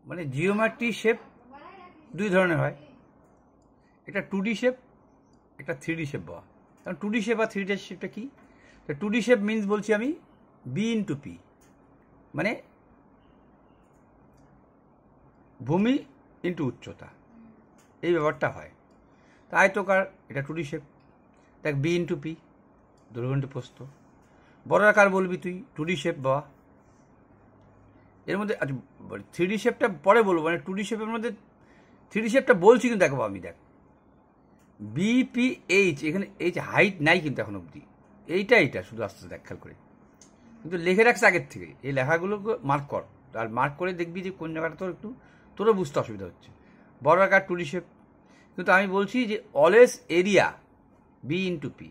মানে geometry shape দুই ধরনের হয়, একটা 2D শেপ, একটা 3D শেপ বাবা। কারণ 2D শেপ আর 3D শেপটা কি? 2D শেপ মিনস বলছি আমি বি ইন্টু পি, মানে ভূমি ইন্টু উচ্চতা, এই ব্যাপারটা হয়। তা আয়তকার এটা 2D শেপ, দেখ বি ইন্টু পি, দৈর্ঘ্য ইন্টু প্রস্থ। বড় আকার বলবি তুই 2D শেপ বাবা। এর মধ্যে 3D শেপটা পরে বলবো, মানে 2D শেপের মধ্যে 3D শেপটা বলছি কিন্তু দেখো আমি, দেখ বিপিএইচ, এখানে এইচ হাইট নাই কিন্তু এখন অবধি, এইটা শুধু আস্তে আস্তে দেখ খেয়াল করে, কিন্তু লিখে রাখছে আগের থেকে। এই লেখাগুলোকে মার্ক কর, আর মার্ক করে দেখবি যে কোন জায়গাটা তোরও বুঝতে অসুবিধা হচ্ছে। বড় আকার 2D শেপ, কিন্তু আমি বলছি যে always area B into P,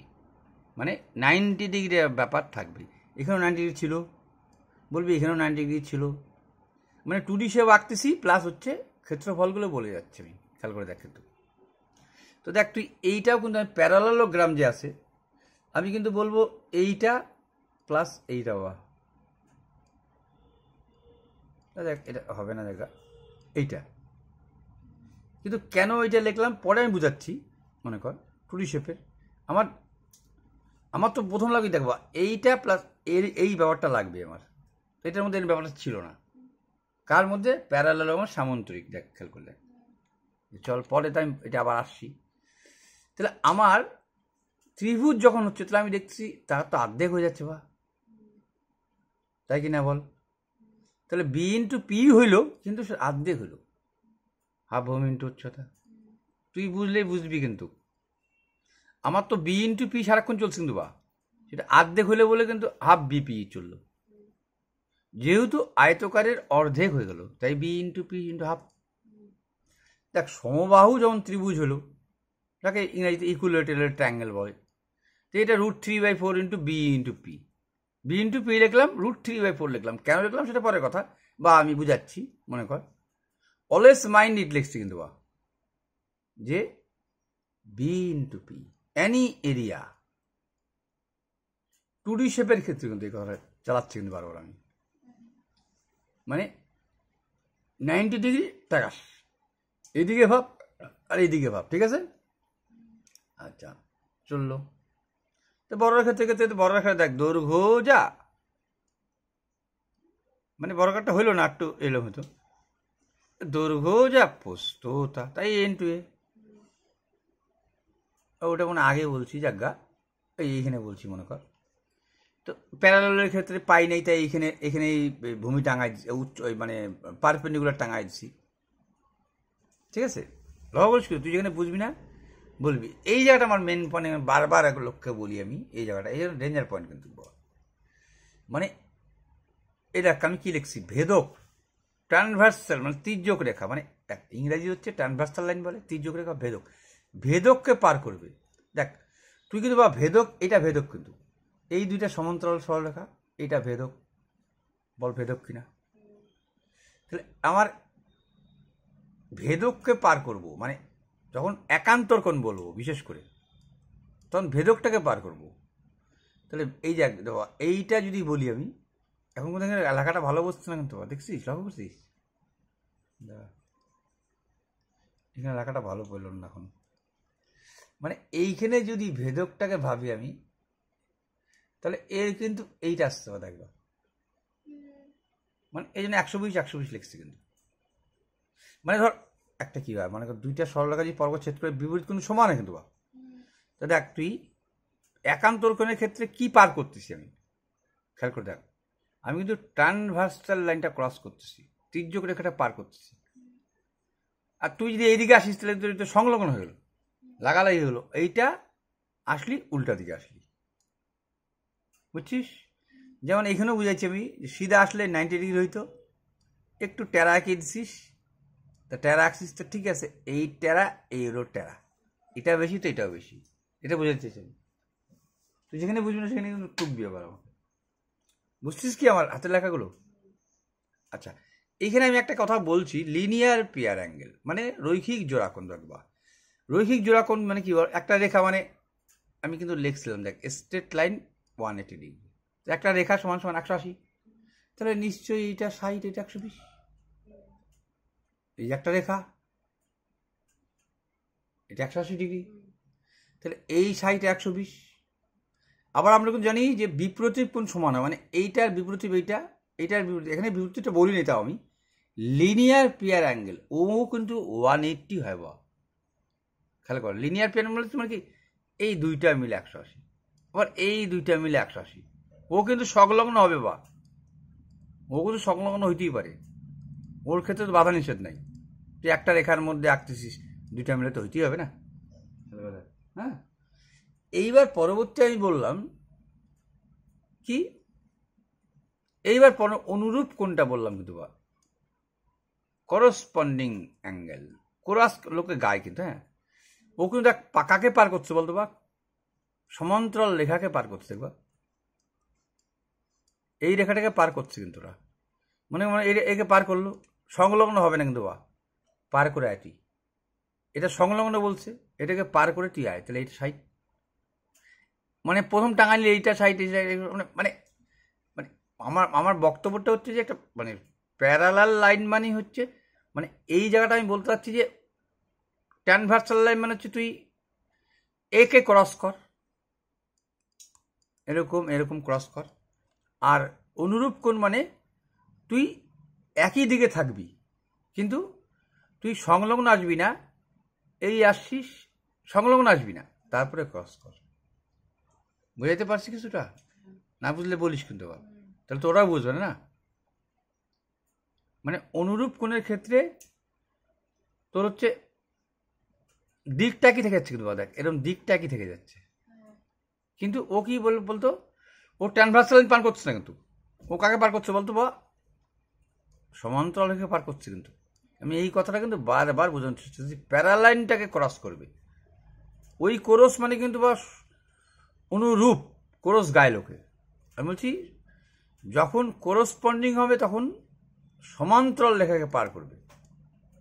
মানে 90 ডিগ্রি ব্যাপার থাকবে। এখানেও 90 ডিগ্রি ছিল বলবি, এখানেও 90 ডিগ্রি ছিল, মানে 2D শেপ আঁকতেছি প্লাস হচ্ছে ক্ষেত্রফলগুলো বলে যাচ্ছে আমি, খেয়াল করে দেখ কিন্তু। তো দেখ তুই এইটাও কিন্তু আমি প্যারালালোগ্রাম যে আছে, আমি কিন্তু বলবো এইটা প্লাস এইটা বাবা। দেখ এটা হবে না দেখা, এইটা কিন্তু কেন এইটা লিখলাম পরে আমি বুঝাচ্ছি। মনে কর 2D শেপের আমার তো প্রথম লাগবে দেখবা এইটা প্লাস এই ব্যাপারটা লাগবে আমার, এটার মধ্যে এই ব্যাপারটা ছিল না। কার মধ্যে? প্যারালালোগ্রাম সামান্তরিক। দেখ খেয়াল করলে, চল পরে তো আমি এটা আবার আসছি। তাহলে আমার ত্রিভুজ যখন হচ্ছে, তাহলে আমি দেখছি তার তো অর্ধেক হয়ে যাচ্ছে বা, তাই কি না বল? তাহলে বি ইন্টু পি হইল, কিন্তু অর্ধেক হইল, হাফ ভূমি ইন্টু উচ্চতা। তুই বুঝলেই বুঝবি, কিন্তু আমার তো বি ইন্টু পি সারাক্ষণ চলছে কিন্তু বা, সেটা অর্ধেক হইলে বলে কিন্তু হাফ বিপি চললো, যেহেতু আয়তকারের অর্ধেক হয়ে গেল তাই B into P into half. দেখ সমবাহু যেমন ত্রিভুজ হলো, তাকে ইংরেজিতে ইকুইলেটারাল ট্রায়াঙ্গেল বলে, তো এটা √3/4 into B into P. B into P লিখলাম, √3/4 লিখলাম, কেন লিখলাম সেটা পরের কথা, বা আমি বুঝাচ্ছি। মনে কর অলওয়েজ মাইন্ড ইট লিখছি কিন্তু বা, যে B into P any area 2D শেপের ক্ষেত্রে কিন্তু এই কথা চালাচ্ছি কিন্তু বারবার আমি, মানে 90 ডিগ্রি টাকা এইদিকে ভাব আর এইদিকে ভাব, ঠিক আছে? আচ্ছা চললো। তো বড় রেখা থেকে বড় রেখা দেখ দৈর্ঘ্য যা, মানে বড় রেখাটা হইলো না, একটু এলো হতো, দৈর্ঘ্য যা প্রস্থ তা, তাই এ ইন্টু এ। ওটা মনে আগে বলছি জায়গা, এইখানে বলছি মনে কর। তো প্যারালালের ক্ষেত্রে পাই নাই, তাই এখানে ভূমি টাঙাই মানে পারপেন্ডিকুলার টাঙাই দিছি, ঠিক আছে? লক্ষ্য বলছি, তুই যেখানে বুঝবি না বলবি। এই জায়গাটা আমার মেন পয়েন্ট, বারবার এক লক্ষ্যে বলি আমি, এই জায়গাটা এই ডেঞ্জার পয়েন্ট কিন্তু, মানে এটা আমি কি লিখছি, ভেদক ট্রানভার্সাল, মানে তির্যক রেখা, মানে ইংরাজি হচ্ছে ট্রানভার্সাল লাইন বলে, তির্যক রেখা ভেদক, ভেদককে পার করবে। দেখ তুই কিন্তু বা ভেদক, এটা ভেদক কিন্তু, এই দুইটা সমান্তরাল সরলরেখা, এটা ভেদক, বল ভেদক কিনা? তাহলে আমার ভেদককে পার করব, মানে যখন একান্তর কোণ বলবো বিশেষ করে, তখন ভেদকটাকে পার করব। তাহলে এই যে দেখো এইটা যদি বলি আমি, এখন কোথাও এলাকাটা ভালো বসছে না কিন্তু, দেখছিস লক্ষ্য করছিস, এখানে এলাকাটা ভালো পড়ল না এখন, মানে এইখানে যদি ভেদকটাকে ভাবি আমি, তাহলে এর কিন্তু এইটা আসতে হবে, দেখবা, মানে এই জন্য 120 লিখছি কিন্তু, মানে ধর একটা কি হয়, মানে দুইটা সরলরেখা যদি পর্বত ছেদ করে বিপরীত কোনো সমান কিন্তু বা, তা দেখ তুই একান্তর কোণের ক্ষেত্রে কি পার করতেছি আমি, খেয়াল করে দেখ, আমি কিন্তু ট্রানভার্সাল লাইনটা ক্রস করতেছি, তির্যক রেখাটা পার করতেছি, আর তুই যদি এইদিকে আসিস তাহলে তো সংলগ্ন হয়ে গেল, লাগালাই হলো, এইটা আসলি উল্টা দিকে আসলি, বুঝছিস? যেমন এখানেও বুঝাচ্ছি আমি, সিধা আসলে 90 ডিগ্রি হইতো, একটু টেরা এঁকে দিছিস, তা টেরা আঁকছিস তো ঠিক আছে, এই টেরা এই হলো টেরা, এটা বেশি তো এটাও বেশি, এটা বোঝাচ্ছিস আমি। তুই যেখানে বুঝবি না সেখানে কিন্তু টুকবি আবার আমাকে, বুঝছিস কি আমার হাতের লেখাগুলো? আচ্ছা এইখানে আমি একটা কথা বলছি, লিনিয়ার পিয়ার অ্যাঙ্গেল মানে রৈখিক জোড়াকোণ, রাখবা রৈখিক জোড়াকোণ মানে কি, একটা রেখা, মানে আমি কিন্তু লিখছিলাম দেখ স্ট্রেট লাইন 180 ডিগ্রি, একটা রেখা সমান সমান 180, তাহলে নিশ্চয়ই এটা 60, এটা 120, এই যে একটা রেখা, এটা 180°, তাহলে এই সাইড 120। আবার আমরা কিন্তু জানি যে বিপ্রতীপ কোণ সমান হয়, মানে এইটার বিপ্রতীপ এইটা, এইটার বিপরীত, এখানে বিপরীতটা বলিনি তাও আমি, লিনিয়ার পিয়ার অ্যাঙ্গেল ও কিন্তু 180 হয় বা খেয়াল করো। লিনিয়ার পিয়ার অ্যাঙ্গেল মানে কি, এই দুইটা মিলে 180, আবার এই দুইটা মিলে 180, ও কিন্তু সংলগ্ন হবে বা ও কিন্তু সংলগ্ন হইতেই পারে, ওর ক্ষেত্রে তো বাধা নিষেধ নাই। তুই একটা রেখার মধ্যে আঁকতেছিস, দুইটা মিলে তো হইতেই হবে না। হ্যাঁ, এইবার পরবর্তী আমি বললাম কি, এইবার অনুরূপ কোনটা বললাম কিন্তু বা করসপন্ডিং অ্যাঙ্গেল, কোরাস লোকে গায় কিন্তু, হ্যাঁ, ও কিন্তু এক পাকাকে পার করছে বলতো বা সমান্তরাল রেখাকে পার করছে, দেখবা এই রেখাটাকে পার করছে কিন্তু ওরা, মানে একে পার করলো, সংলগ্ন হবে না কিন্তু বা পার করে আয় তুই, এটা সংলগ্ন বলছে, এটাকে পার করে তুই আয়, তাহলে এইটা সাইড, মানে প্রথম টাঙালি এইটা সাইড, এই সাইড, মানে মানে মানে আমার আমার বক্তব্যটা হচ্ছে যে একটা মানে প্যারালাল লাইন মানে হচ্ছে, মানে এই জায়গাটা আমি বলতে চাচ্ছি যে ট্রান্সভার্সাল লাইন মানে হচ্ছে তুই একে ক্রস কর, এরকম এরকম ক্রস কর, আর অনুরূপ কোণ মানে তুই একই দিকে থাকবি কিন্তু তুই সংলগ্ন আসবি না, এই আসছিস সংলগ্ন আসবি না, তারপরে ক্রস কর। বুঝাইতে পারছি কিছুটা? না বুঝলে বলিস কিন্তু, তাহলে তো ওরাও বুঝবে না। মানে অনুরূপ কোণের ক্ষেত্রে তোর হচ্ছে দিকটা কি থেকে যাচ্ছে কিন্তু, দেখ এরকম দিকটা কি থেকে যাচ্ছে, কিন্তু ও কি বলতো, ও ট্রান্সভার্সাল লাইন পার করছে না কিন্তু, ও কাকে পার করছে বলতো বা সমান্তরাল রেখে পার করছে কিন্তু। আমি এই কথাটা কিন্তু বারবার বোঝানোর চেষ্টা করছি, প্যারালাইনটাকে ক্রস করবে, ওই কোরস মানে কিন্তু বা অনুরূপ কোরস গায়ে লোকে, আমি বলছি যখন কোরসপন্ডিং হবে তখন সমান্তরাল রেখাকে পার করবে,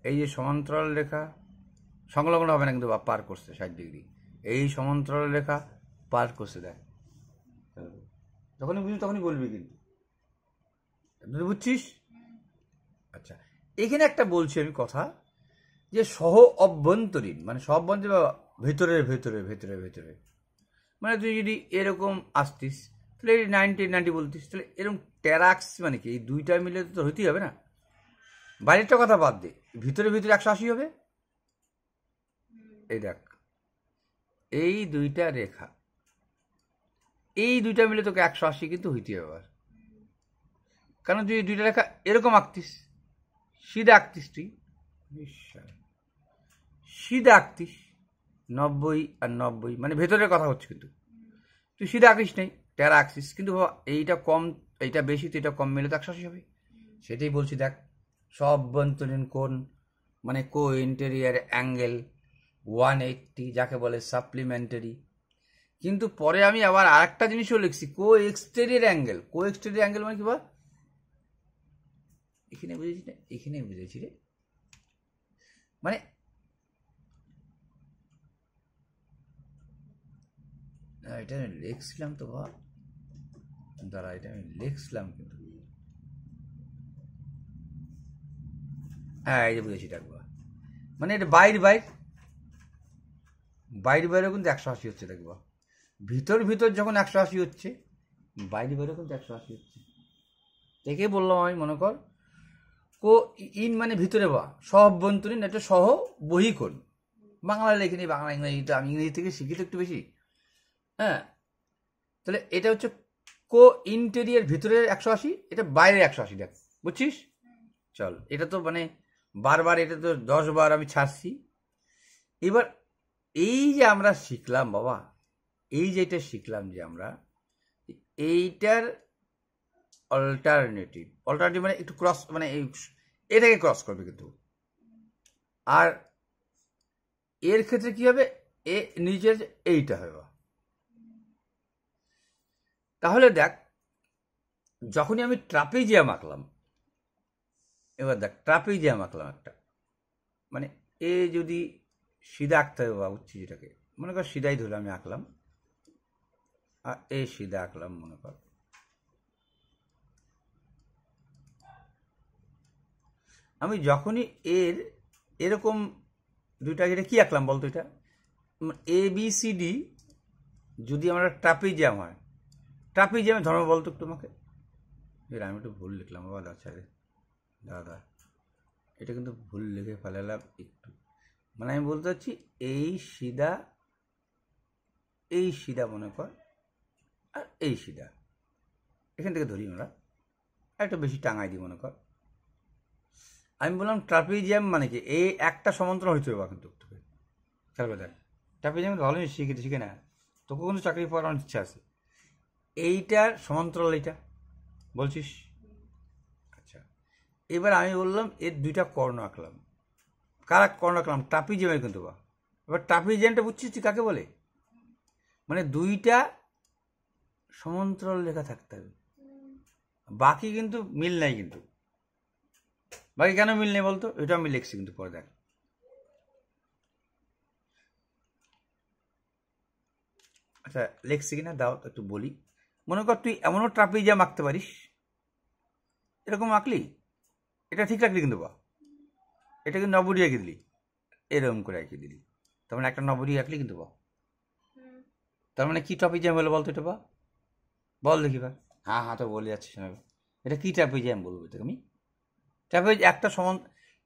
এই যে সমান্তরাল রেখা সংলগ্ন হবে না কিন্তু বা পার করছে 60°, এই সমান্তরাল রেখা পার করছে, দেখ যখনই বুঝবি তখনই বলবি কিন্তু, বুঝছিস? আচ্ছা, এখানে একটা বলছি আমি কথা, যে সহ অভ্যন্তরীণ মানে সহ অভ্যন্তরীণ বা ভেতরে ভেতরে ভেতরে ভেতরে, মানে তুই যদি এরকম আসতিস তাহলে 90 বলতিস, তাহলে এরকম ট্যারাক্স মানে কি, এই দুইটা মিলে তো হইতেই হবে না, বাইরেরটা কথা বাদ দে, ভিতরে ভিতরে 180 হবে। এই দেখ এই দুইটা রেখা, এই দুইটা মিলে তোকে 180 কিন্তু হইতে হবে, কারণ তুই দুইটা রেখা এরকম আঁকতিস, সিধা আঁকতিস, তুই সিধা আঁকতিস 90 আর 90, মানে ভেতরের কথা হচ্ছে, কিন্তু তুই সিধা আঁকিস নেই, ট্যারা আঁকছিস, কিন্তু এইটা কম এইটা বেশি, তো এটা কম মিলে তো 180 হবে। সেটাই বলছি, দেখ সভ্যন্তরীণ কোণ মানে কো ইন্টেরিয়ার অ্যাঙ্গেল 180, যাকে বলে সাপ্লিমেন্টারি। কিন্তু পরে আমি আবার আরেকটা জিনিসও লিখছি, কো এক্সটেরিয়র অ্যাঙ্গেল। কো এক্সটেরিয়র অ্যাঙ্গেল মানে কি বল, এখানে বুঝেছি না, এখানে বুঝেছি রে, মানে এটা আমি লিখছিলাম তো বা দাঁড়া, এটা আমি লিখছিলাম কিন্তু, হ্যাঁ এই যে বুঝেছি, দেখবা মানে এটা বাইর বাইরেও কিন্তু 180 হচ্ছে, দেখবা ভিতর ভিতর যখন 180 হচ্ছে, বাইরেও কিন্তু 180 হচ্ছে। দেখে বললাম আমি, মনে কর কো ইন মানে ভিতরে বা সহ অভ্যন্তরীণ, এটা সহ বহিকোণ, বাংলা লেখিনি, বাংলা ইংরেজিটা আমি ইংরেজি থেকে শিখি তো একটু বেশি, হ্যাঁ, তাহলে এটা হচ্ছে কো ইন্টেরিয়ার ভিতরের 180, এটা বাইরের 180, দেখ বুঝছিস? চল, এটা তো মানে বারবার, এটা তো 10 বার আমি ছাড়ছি। এবার এই যে আমরা শিখলাম বাবা, এই যে এটা শিখলাম যে আমরা এইটার অল্টারনেটিভ মানে একটু ক্রস, মানে এটাকে ক্রস করবে কিন্তু, আর এর ক্ষেত্রে কি হবে, এ নিচের এইটা হবে। তাহলে দেখ যখনই আমি ট্রাপিজিয়াম আঁকলাম, এবার দেখ ট্রাপিজিয়াম আঁকলাম একটা, মানে এ যদি সিধা আঁকতে হবে বা বুঝছি, যেটাকে মনে কর সিধাই ধরে আমি আঁকলাম, আর এ সিধা আঁকলাম মনে কর, আমি যখনই এরকম দুইটা, এটা কি আঁকলাম বলতো, এটা ABCD যদি আমরা ট্রাপিজিয়াম হয়, ট্রাপিজিয়ামের ধর্ম বলতো একটু আমাকে। আমি একটু ভুল লিখলাম বাবা, আচ্ছা রে দাদা, এটা কিন্তু ভুল লিখে ফেলালাম একটু। মানে আমি বলতে চাচ্ছি এই সিধা মনে কর, আর এই সিধা, এখান থেকে ধরি আমরা, আর একটু বেশি টাঙাই দিই মনে কর। আমি বললাম ট্রাপিজিয়াম মানে কি, এই একটা সমান্তরাল হইতে হবে কিন্তু তোকে, খেয়াল করে দেখ। ট্রাপিজিয়াম ভালো জিনিস শিখে না, তোকে কিন্তু চাকরি পাওয়ার অনেক ইচ্ছা আছে। এইটার সমান্তরাল এইটা বলছিস, আচ্ছা। এবার আমি বললাম এর দুইটা কর্ণ আঁকলাম। কারা কর্ণ আঁকলাম? ট্রাপিজিয়ামের কিন্তু বা। এবার ট্রাপিজিয়ামটা বুঝছিস তুই কাকে বলে? মানে দুইটা সমান্তরাল লেখা থাকতে হবে, বাকি কিন্তু মিল নাই। কিন্তু বাকি কেন মিল নেই বলতো, এটা আমি লিখছি কিন্তু পরে দেখ। আচ্ছা লিখছি কিনা দাও একটু বলি। মনে কর তুই এমনও ট্রাপিজিয়াম আঁকতে পারিস, এরকম আঁকলি, এটা ঠিক রাখলি কিন্তু বা, এটা কিন্তু নবডি এঁকে দিলি, এরকম করে এঁকে দিলি, তার মানে একটা নবডি আঁকলি কিন্তু বা। তার মানে কি ট্রাপিজিয়াম হলো বলতো এটা বা, বল দেখি বা। হ্যাঁ হ্যাঁ তো বলে যাচ্ছিস না, এটা কি ট্রাপিজিয়াম বলবো তোকে আমি?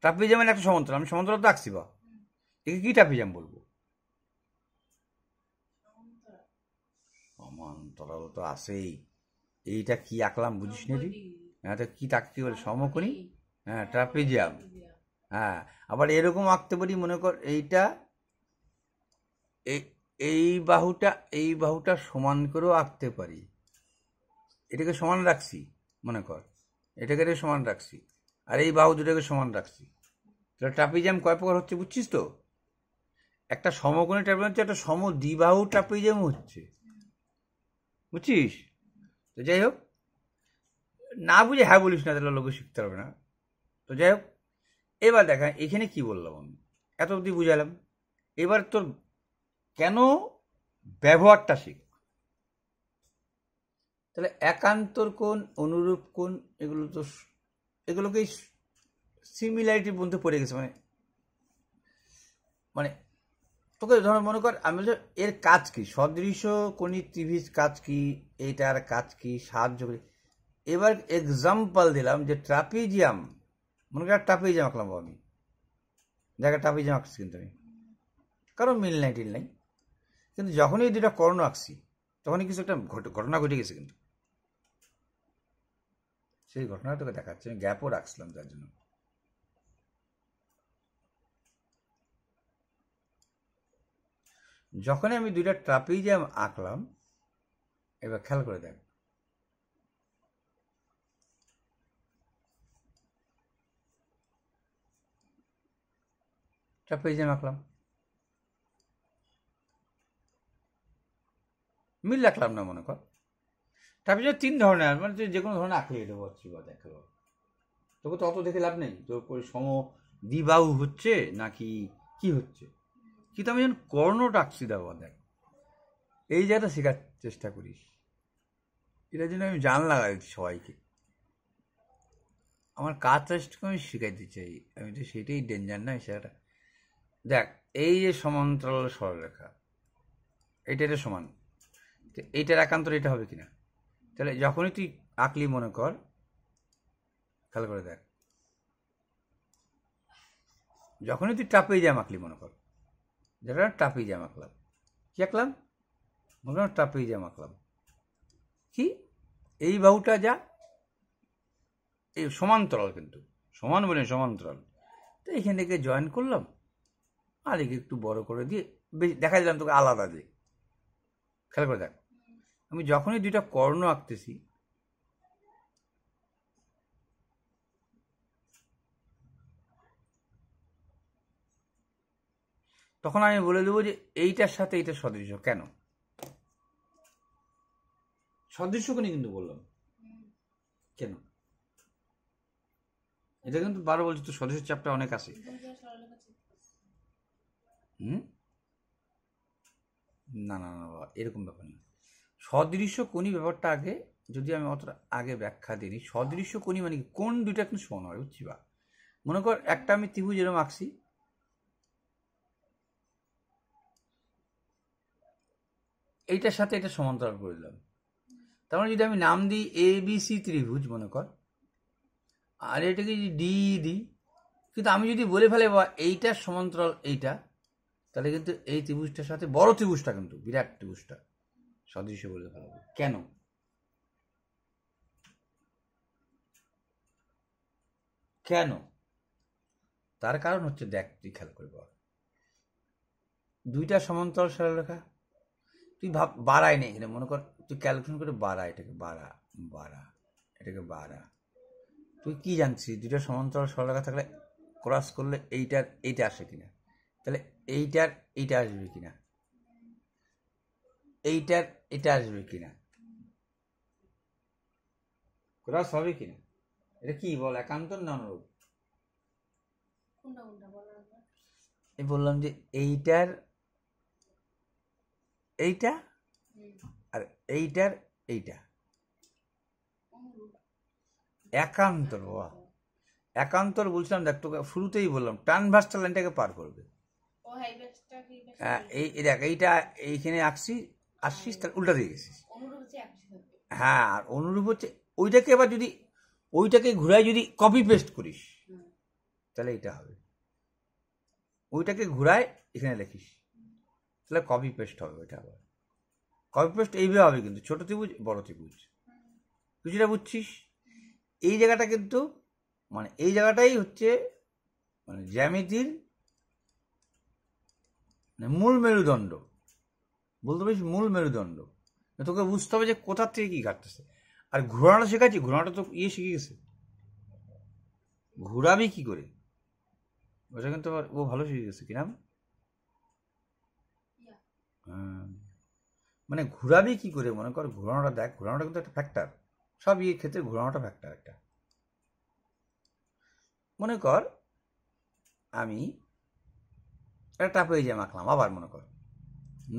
ট্রাপিজিয়ামের একটা সমান্তরাল, আমি সমান্তরাল তো আঁকছি বা, একে কি ট্রাপিজিয়াম বলবো? সমান্তরাল তো আসেই। এইটা কি আঁকলাম বুঝিস না তুই? হ্যাঁ তো কি তাকে কি বলে, সমকোণী। হ্যাঁ ট্রাপিজিয়াম। হ্যাঁ আবার এরকম আঁকতে পারি, মনে কর এইটা এই বাহুটা সমান করেও আঁকতে পারি। এটাকে সমান রাখছি মনে কর, এটাকে সমান রাখছি, আর এই বাহু দুটাকে সমান রাখছি। তাহলে ট্রাপিজিয়াম কয় প্রকার হচ্ছে বুঝছিস তো? একটা সমকোণী ট্রাপিজিয়াম হচ্ছে, একটা সমদ্বিবাহু ট্রাপিজিয়াম হচ্ছে, বুঝছিস? তো যাই হোক, না বুঝে হ্যাঁ বলিস না, তাহলে লোকে শিখতে পারবে না। তো যাই হোক, এবার দেখা এখানে কি বললাম আমি, এত অবধি বুঝালাম। এবার তোর কেন ব্যবহারটা শিখ। তাহলে একান্তর কোণ, অনুরূপ কোণ, এগুলোকেই সিমিলারিটির মধ্যে পড়ে গেছে। মানে মানে তোকে ধর মনে কর, আমি বলছি এর কাজ কি, সদৃশ কোণী ত্রিভুজ কাজ কি, এইটার কাজ কি, সাহায্য করি। এবার এক্সাম্পল দিলাম যে ট্রাপিজিয়াম, মনে কর ট্রাপিজিয়াম আঁকলাম আমি, জায়গা ট্রাপিজিয়াম আঁকছি কিন্তু আমি, কারণ মিল নাই টিল নাই, কিন্তু যখনই এই দুটা কর্ণ আঁকছি তখনই কিছু একটা ঘটনা ঘটে গেছে। কিন্তু সেই ঘটনাটা তোকে দেখাচ্ছে, আমি গ্যাপও রাখছিলাম তার জন্য। যখনই আমি দুইটা ট্রাপিজিয়াম আঁকলাম, এবার খেয়াল করে দেখ, ট্রাপিজিয়াম আঁকলাম, মিল রাখলাম না মনে কর। ট্রাপিজিয়াম তিন ধরনের, মানে তুই যে কোনো ধরনের আঁকলে এটা বলছি বা দেখ, তোকে তো অত দেখে লাভ নেই, তোর সম দ্বিবাহু হচ্ছে নাকি কি হচ্ছে, কিন্তু আমি যখন কর্ণটা আঁকছি দেওয়া দেখ, এই জায়গাটা শেখার চেষ্টা করিস। এটার জন্য আমি জান লাগাই সবাইকে, আমার কাজটা আমি শেখাইতে চাই, আমি তো সেটাই ডেঞ্জার না সেটা। দেখ এই যে সমান্তরাল সরলরেখা, এটা সমান, এইটার একান্তর এটা হবে কিনা? তাহলে যখনই তুই আঁকলি মনে কর, খেয়াল করে দেখ, যখনই তুই ট্রাপিজিয়াম আঁকলি মনে কর, যেটা ট্রাপিজিয়াম আঁকলাম, কি আঁকলাম মনে কর, ট্রাপিজিয়াম আঁকলাম, কি এই বাহুটা যা এই সমান্তরাল, কিন্তু সমান বলে সমান্তরাল, তো এখান থেকে জয়েন করলাম, আর একে একটু বড় করে দিয়ে বেশি দেখা দিলাম তোকে আলাদা দিয়ে। খেয়াল করে দেখ, আমি যখনই দুইটা কর্ণ আঁকতেছি, তখন আমি বলে দেবো যে এইটার সাথে এইটা সদৃশ। কেন সদৃশ কেন কিন্তু বললাম, কেন এটা কিন্তু বারো বলছি তো, সদৃশ চাপটা অনেক আছে। না না না এরকম ব্যাপার না, সদৃশ্য কোণী ব্যাপারটা আগে যদি আমি অতটা আগে ব্যাখ্যা দিই, সদৃশ্য কোণী মানে কোন দুইটা কিন্তু সমান হয়, বুঝছি বা। মনে কর একটা আমি ত্রিভুজ এরকম আঁকছি, এইটার সাথে এটা সমান্তরাল করে দিলাম। তার মানে যদি আমি নাম দিই ABC ত্রিভুজ মনে কর, আর এটাকে যদি ডি দিই, কিন্তু আমি যদি বলে ফেলে বা এইটার সমান্তরাল এইটা, তাহলে কিন্তু এই ত্রিভুজটার সাথে বড় ত্রিভুজটা, কিন্তু বিরাট ত্রিভুজটা সদৃশ্য বলে ফেলাবো। কেন? কেন? তার কারণ হচ্ছে, দেখ তুই খেয়াল করে বল, দুইটা সমান্তরাল সরলরেখা, তুই ভাব বাড়াই নেই এখানে, মনে কর তুই ক্যালকুলেশন করে বাড়া, এটাকে বাড়া, এটাকে বাড়া। তুই কি জানছিস দুইটা সমান্তরাল সরলরেখা থাকলে ক্রস করলে এইটার এইটা আসে কিনা, তাহলে এইটার এইটা আসবে কিনা, এইটার এটা আসবে কিনা, ক্রস হবে কিনা, এটা কি বল, একান্তর না অনুরূপ? আমি বললাম যে এইটার এইটা আর এইটার এইটা একান্তর। বাবা একান্তর বলছিলাম, দেখ তোকে শুরুতেই বললাম ট্রানভার্সাল লাইনটাকে পার করবে। এই দেখ এইটা এইখানে আসছিস তার উল্টা দিয়ে গেছিস। হ্যাঁ, আর অনুরূপ হচ্ছে ওইটাকে, এবার যদি ওইটাকে ঘুরাই যদি কপি পেস্ট করিস তাহলে এটা হবে, ওইটাকে ঘুরায় এখানে লিখিস তাহলে কপি পেস্ট হবে। ওইটা আবার কপি পেস্ট এইভাবে হবে, কিন্তু ছোট ত্রিভুজ বড় ত্রিভুজ, কিছুটা বুঝছিস? এই জায়গাটা কিন্তু মানে এই জায়গাটাই হচ্ছে মানে জ্যামিতির মূল মেরুদণ্ড, বলতে পারিস মূল মেরুদণ্ড। তোকে বুঝতে হবে যে কোথার থেকে কি কাটতেছে। আর ঘোরানো শেখাচ্ছি, ঘোরানোটা তো শিখে গেছে, ঘুরাবি কি করে ওটা কিন্তু ও ভালো শিখে গেছে। কিরাম মানে ঘুরাবি কি করে, মনে কর ঘোরানোটা দেখ, ঘোরানোটা কিন্তু একটা ফ্যাক্টর, সব ক্ষেত্রে ঘোরানোটা ফ্যাক্টর একটা। মনে কর আমি একটা টাপেজিয়াম আঁকলাম, আবার মনে কর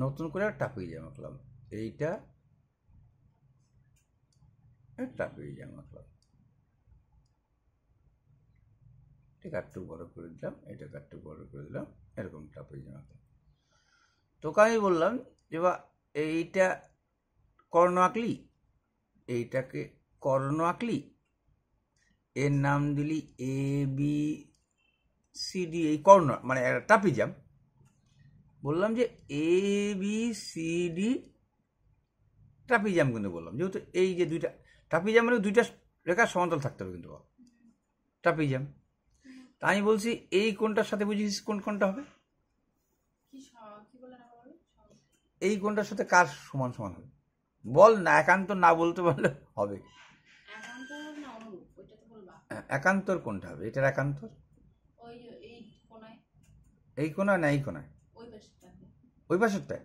নতুন করে একটা টাপেজিয়াম আঁকলাম, এইটা টাপেজিয়াম আঁকলাম, ঠিক একটু বড় করে দিলাম, এটাকে একটু বড় করে দিলাম, এরকম টাপেজিয়াম আঁকলাম। তোকে আমি বললাম যে বা এইটা কর্ণ আঁকলি, এইটাকে কর্ণ আঁকলি, এর নাম দিলি ABCD, এই কর্ণ মানে একটা ট্রাপিজাম। বললাম যে ABCD ট্রাপিজাম, কিন্তু বললাম যেহেতু এই যে দুইটা ট্রাপিজাম মানে দুইটা রেখা সমান্তরাল থাকতে হবে কিন্তু ট্রাপিজাম। তা আমি বলছি এই কোণটার সাথে বুঝিস কোন কোণটা হবে, এই কোণটার সাথে কার সমান সমান হবে বল না, একান্ত না বলতে পারলে হবে। একান্তর কোনটা হবে, এটার একান্তর এই কোণা না এই কোণায়, ওই পাশেরটা।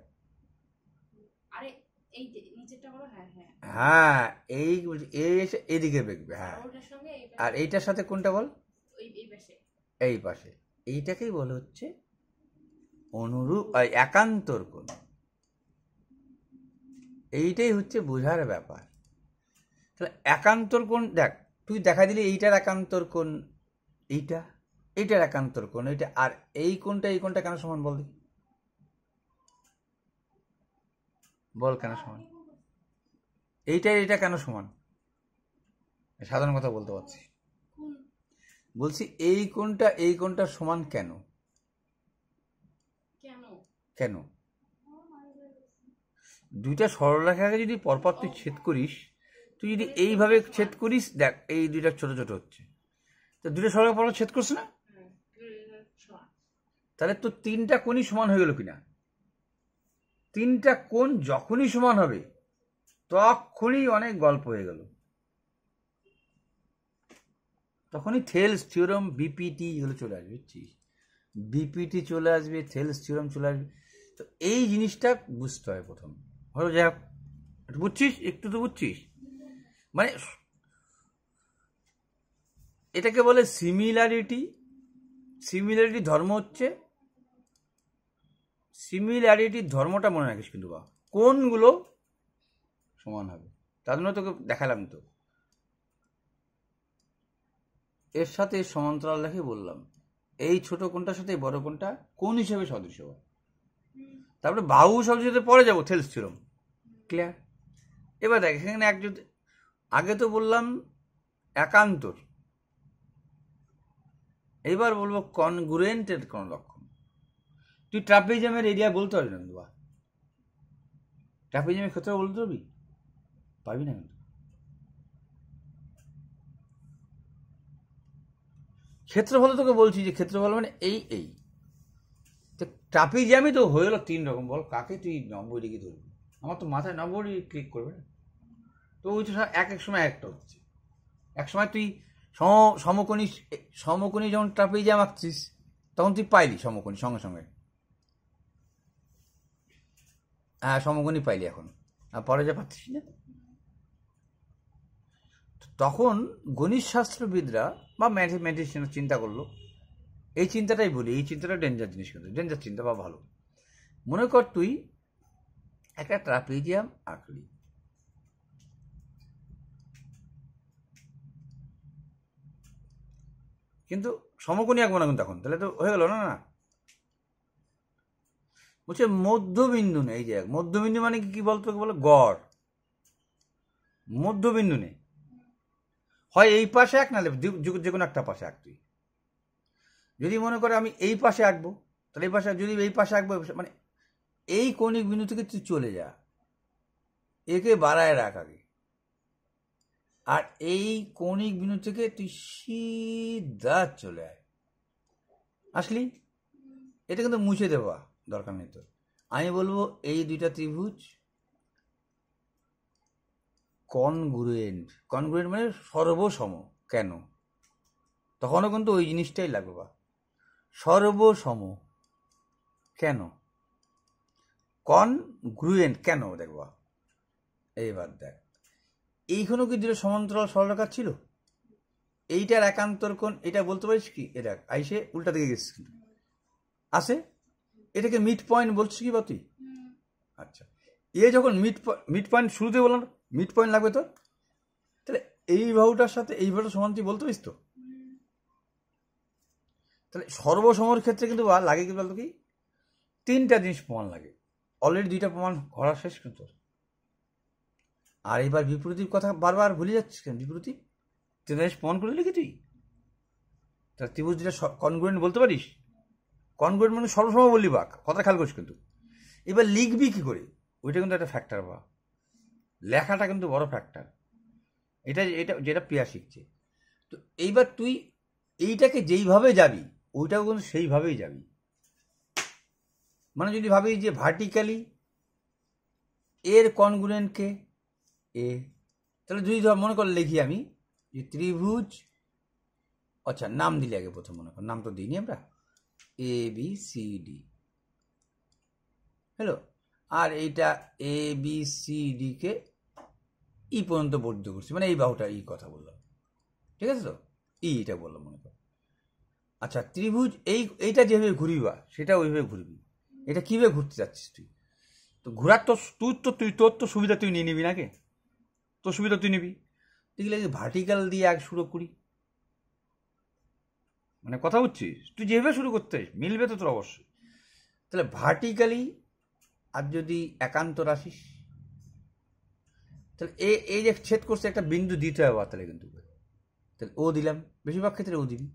হ্যাঁ এই এসে এদিকে বেঁকবে, হ্যাঁ। আর এইটার সাথে কোনটা বল, এই পাশে, এইটাকেই বলে হচ্ছে অনুরূপ একান্তর কোণ। এইটাই হচ্ছে বোঝার ব্যাপার। তাহলে একান্তর কোণ দেখ, তুই দেখা দিলি এইটার একান্তর কোণ এইটা, এইটার একান্তর কোণ এইটা, আর এই কোণটা কেন সমান বল দেখি, বল কেন সমান, এইটা কেন সমান, সাধারণ কথা বলতে পারছি, বলছি এই কোণটা সমান কেন, কেন দুইটা সরলরেখাকে যদি পরপর তুই ছেদ করিস, তুই যদি এইভাবে ছেদ করিস, দেখ এই দুইটা ছোট ছোট হচ্ছে, তো দুইটা সরলরেখা পরপর ছেদ করছে না, তাহলে তো তিনটা কোণই সমান হয়ে গেল কিনা। তিনটা কোণ যখনই সমান হবে তখনই অনেক গল্প হয়ে গেল, তখনই থেলস থিওরাম, বিপিটি এগুলো চলে আসবে, বুঝছিস, বিপিটি চলে আসবে, থেলস থিওরাম চলে আসবে। তো এই জিনিসটা বুঝতে হয় প্রথম, হলো যাই হোক বুঝছিস, একটু তো বুঝছিস, মানে এটাকে বলে সিমিলারিটি। সিমিলারিটি ধর্ম হচ্ছে, সিমিলারিটির ধর্মটা মনে রাখিস কিন্তু, বা কোনগুলো সমান হবে, তার জন্য তোকে দেখালাম তো। এর সাথে সমান্তরাল রেখে বললাম এই ছোট কোণটার সাথে বড় কোণটা কোণ হিসেবে সদৃশ হয়। তারপরে বাহু সদৃশতে পরে যাবো, থেলস থিওরেম। ক্লিয়ার? এবার দেখ এখানে আগে তো বললাম একান্তর, এবার বলবো কনগ্রুয়েন্টের কোন লক্ষণ। তুই ট্রাপিজিয়ামের এরিয়া বলতে পারবি না, বা ট্রাপিজিয়ামের ক্ষেত্রে বলতে পারবি? পারবি না কিন্তু। ক্ষেত্রফল তোকে বলছি যে ক্ষেত্রফল মানে এই তো ট্রাপিজিয়ামই তো হয়ে গেলো 3 রকম। বল কাকে তুই 90 ডিগ্রি ধরবি? আমার তো মাথায় 90 ডিগ্রি ক্লিক করবে না তো। ওই তো এক এক সময় একটা হচ্ছে। এক সময় তুই সমকোণী যখন ট্রাপিজিয়াম আঁকছিস তখন তুই পাইলি সমকোণী সঙ্গে সঙ্গে। হ্যাঁ, সমকোণী পাইলি এখন, আর পরে যা পাচ্ছিস না। তখন গণিত শাস্ত্রবিদরা বা ম্যাথমেটিশিয়ানরা চিন্তা করলো, এই চিন্তাটাই বলি, এই চিন্তাটা ডেঞ্জার জিনিস, কিন্তু ডেঞ্জার চিন্তা বা ভালো। মনে কর তুই একটা ট্রাপিজিয়াম আঁকলি, কিন্তু সমকোণী আঁকবো না কিন্তু এখন, তাহলে তো হয়ে গেল না। না, বলছে মধ্যবিন্দু নেই। এই যে মধ্যবিন্দু মানে কি বলতো, বলে গড়। মধ্যবিন্দু নেই, হয় এই পাশে আঁক, নাহলে যে কোনো একটা পাশে আঁক। তুই যদি মনে করে আমি এই পাশে আঁকবো, তাহলে এই পাশে, যদি এই পাশে আঁকবো মানে এই কৌণিক বিন্দু থেকে তুই চলে যা, একে বাড়ায় রাখ আগে, আর এই কৌণিক বিন্দু থেকে তুই সিধা চলে আয়। আসলি এটা কিন্তু মুছে দেওয়া দরকার নেই তো। আমি বলবো এই দুইটা ত্রিভুজ কনগ্রুয়েন্ট। কনগ্রুয়েন্ট মানে সর্বসম। কেন? তখনও কিন্তু ওই জিনিসটাই লাগবে, বা সর্বসম কেন? কনগ্রুয়েন্ট কেন দেখবা। এইবার দেখ, এইখানেও কি দুটো সমান্তরাল সরলরেখা ছিল? এইটার একান্তর কোণ, এটা বলতে পারিস কি? এটা আইসে উল্টা দিকে গেছিস কিন্তু আসে, এটাকে মিড পয়েন্ট বলছিস কি বা তুই? আচ্ছা, এ যখন মিড পয়েন্ট শুরুতে বললাম মিড পয়েন্ট লাগবে তো, তাহলে এই বাহুটার সাথে এই বাহুটা সমান তুই বলতে পারিস তো? তাহলে সর্বসমর ক্ষেত্রে কিন্তু লাগে কি বলতো, কি 3টা জিনিস প্রমাণ লাগে। অলরেডি 2টা প্রমাণ করা শেষ কিন্তু। আর এবার বিপরীতির কথা বারবার ভুলে যাচ্ছিস কেন? বিপরীতি 3টা জিনিস প্রমাণ করে লিখি তুই, তাহলে ত্রিভুজ যেটা কনগ্রুয়েন্ট বলতে পারিস। কনগ্রুয়েন্ট মানে সর্বসম বললি, বা কথা খেয়াল করিস কিন্তু। এবার লিখবি কি করে, ওইটা কিন্তু একটা ফ্যাক্টর, বা লেখাটা কিন্তু বড় ফ্যাক্টর। এটা যেটা প্রিয়া শিখছে। তো এইবার তুই এইটাকে যেইভাবে যাবি ওইটাও কিন্তু সেইভাবেই যাবি। মানে যদি ভাবি যে ভার্টিক্যালি এর কনগ্রুয়েন্ট কে এ, তাহলে যদি ধর মনে কর লিখি আমি যে ত্রিভুজ, আচ্ছা নাম দিলে আগে প্রথম, মনে কর নাম তো দিইনি আমরা, এ বি সি ডি। হ্যালো, আর এইটা এ বি সি ডি কে ই পর্যন্ত বর্ধিত করছি, মানে এই বাহুটা ই কথা বললাম, ঠিক আছে তো? এটা বললাম মনে কর। আচ্ছা, ত্রিভুজ এইটা যেভাবে ঘুরবি বা সেটা ওইভাবে ঘুরবি। এটা কিভাবে ঘুরতে যাচ্ছিস তুই? তো ঘোরার তো তোর তো সুবিধা তুই নিয়ে নিবি নাকি? তোর সুবিধা তুই নিবি। দেখলে ভার্টিক্যাল দিয়ে আগে শুরু করি, মানে কথা বুঝছিস? তুই যেভাবে শুরু করতে মিলবে তো তোর অবশ্যই। তাহলে ভার্টিক্যালি আর যদি একান্তর আসিস, তাহলে এই যে ছেদ করছে একটা বিন্দু দিতে হবে, তাহলে কিন্তু তাহলে ও দিলাম, বেশিরভাগ ক্ষেত্রে ও দিবি।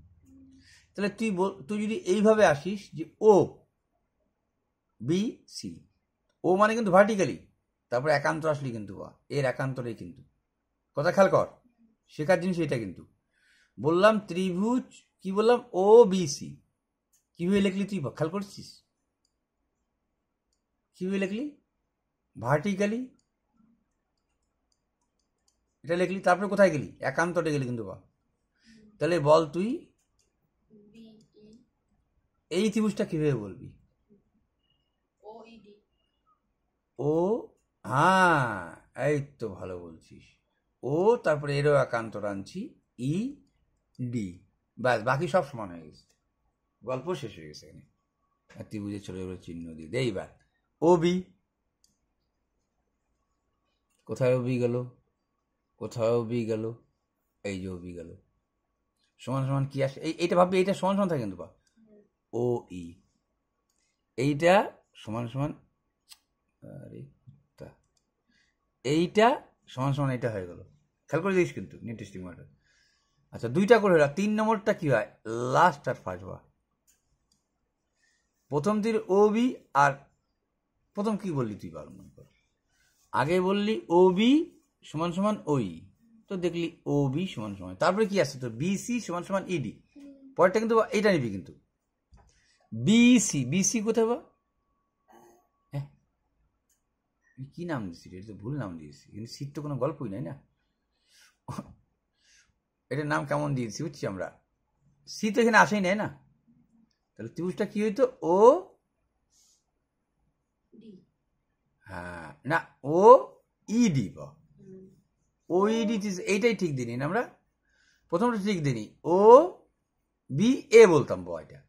তাহলে তুই যদি এইভাবে আসিস যে ও বি সি, ও মানে কিন্তু ভার্টিক্যালি, তারপরে একান্তর আসলি কিন্তু বা এর একান্তরেই কিন্তু। কথা খেয়াল কর, শেখার জিনিস এটা কিন্তু। বললাম ত্রিভুজ, কি বললাম? ও বি সি। কিভাবে লিখলি তুই খেয়াল করছিস? কিভাবে লিখলি? ভার্টিক্যালি এটা লিখলি, তারপরে কোথায় গেলি? একান্তরে গেলি কিন্তু বা। তাহলে বল তুই এই ত্রিভুজটা কিভাবে বলবি? ও, হ্যাঁ এই তো ভালো বলছিস। ও তারপরে এরও একান্তর আনছি ই ডি, ব্যাস বাকি সব সমান হয়ে গেছে, গল্প শেষ হয়ে গেছে এখানে। ত্রিভুজের ছোট ছোট চিহ্ন দিয়ে দে। এইবার ও বি, কোথায় ও বি গেল? কোথায় ও বি গেল? এই যে ও বি গেল। সমান সমান কি আসে, এইটা ভাববি, এইটা সমান সমান থাকে কিন্তু বা ও ই, এইটা সমান সমান, আরে এইটা সমান সমান এটা হয়ে গেল। খেয়াল করে দিস কিন্তু নির্দিষ্ট মার্টার। আচ্ছা, দুইটা করে হলো। 3 নম্বরটা কি হয়, লাস্ট আর ফার্স্ট বা প্রথম তীর ও বি, আর প্রথম কি বললি তুই বার মনে কর, আগে বললি ও বি সমান সমান ওই, তো দেখলি ও বি সমান সমান, তারপরে কি আছে তো বিসি সমান সমান ইডি, পরেরটা কিন্তু এইটা নিবি কিন্তু বিসি, বিসি কোথায় বা, হ্যাঁ কি নাম দিচ্ছি, এটা তো ভুল নাম দিয়েছি, কিন্তু সিট তো কোনো গল্পই নাই না, এটার নাম কেমন দিয়েছি বুঝছি আমরা, সি তো এখানে আসেই নাই না, তাহলে ত্রিভুজটা কি হইতো ও, হ্যাঁ না ও ইডি বা ও ইডি, এইটাই ঠিক দিনি না আমরা, প্রথমটা ঠিক দিনি ও বি এ বলতাম বা, এটা